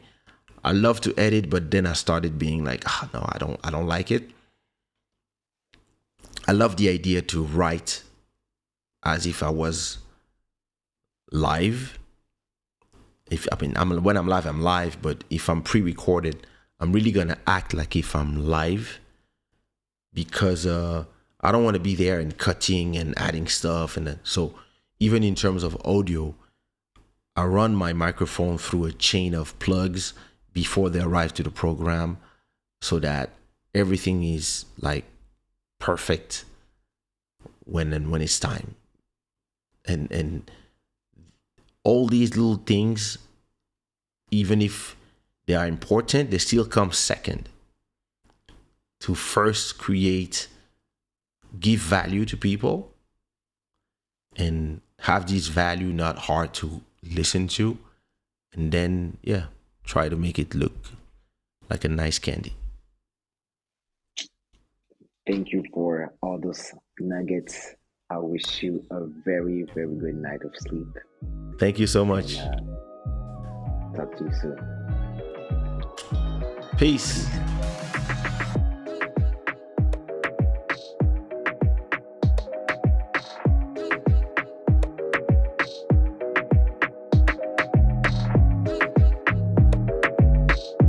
Speaker 2: love to edit, but then I started being like, no, I don't like it. I love the idea to write as if I was live. When I'm live, I'm live. But if I'm pre-recorded, I'm really gonna act like if I'm live because I don't want to be there and cutting and adding stuff. And so even in terms of audio, I run my microphone through a chain of plugs before they arrive to the program, so that everything is like perfect when it's time. And all these little things, even if they are important, they still come second. To first give value to people, and have this value not hard to listen to, and then try to make it look like a nice candy.
Speaker 1: Thank you for all those nuggets. I wish you a very, very good night of sleep,
Speaker 2: Thank you so
Speaker 1: and
Speaker 2: much.
Speaker 1: talk to you soon.
Speaker 2: Peace.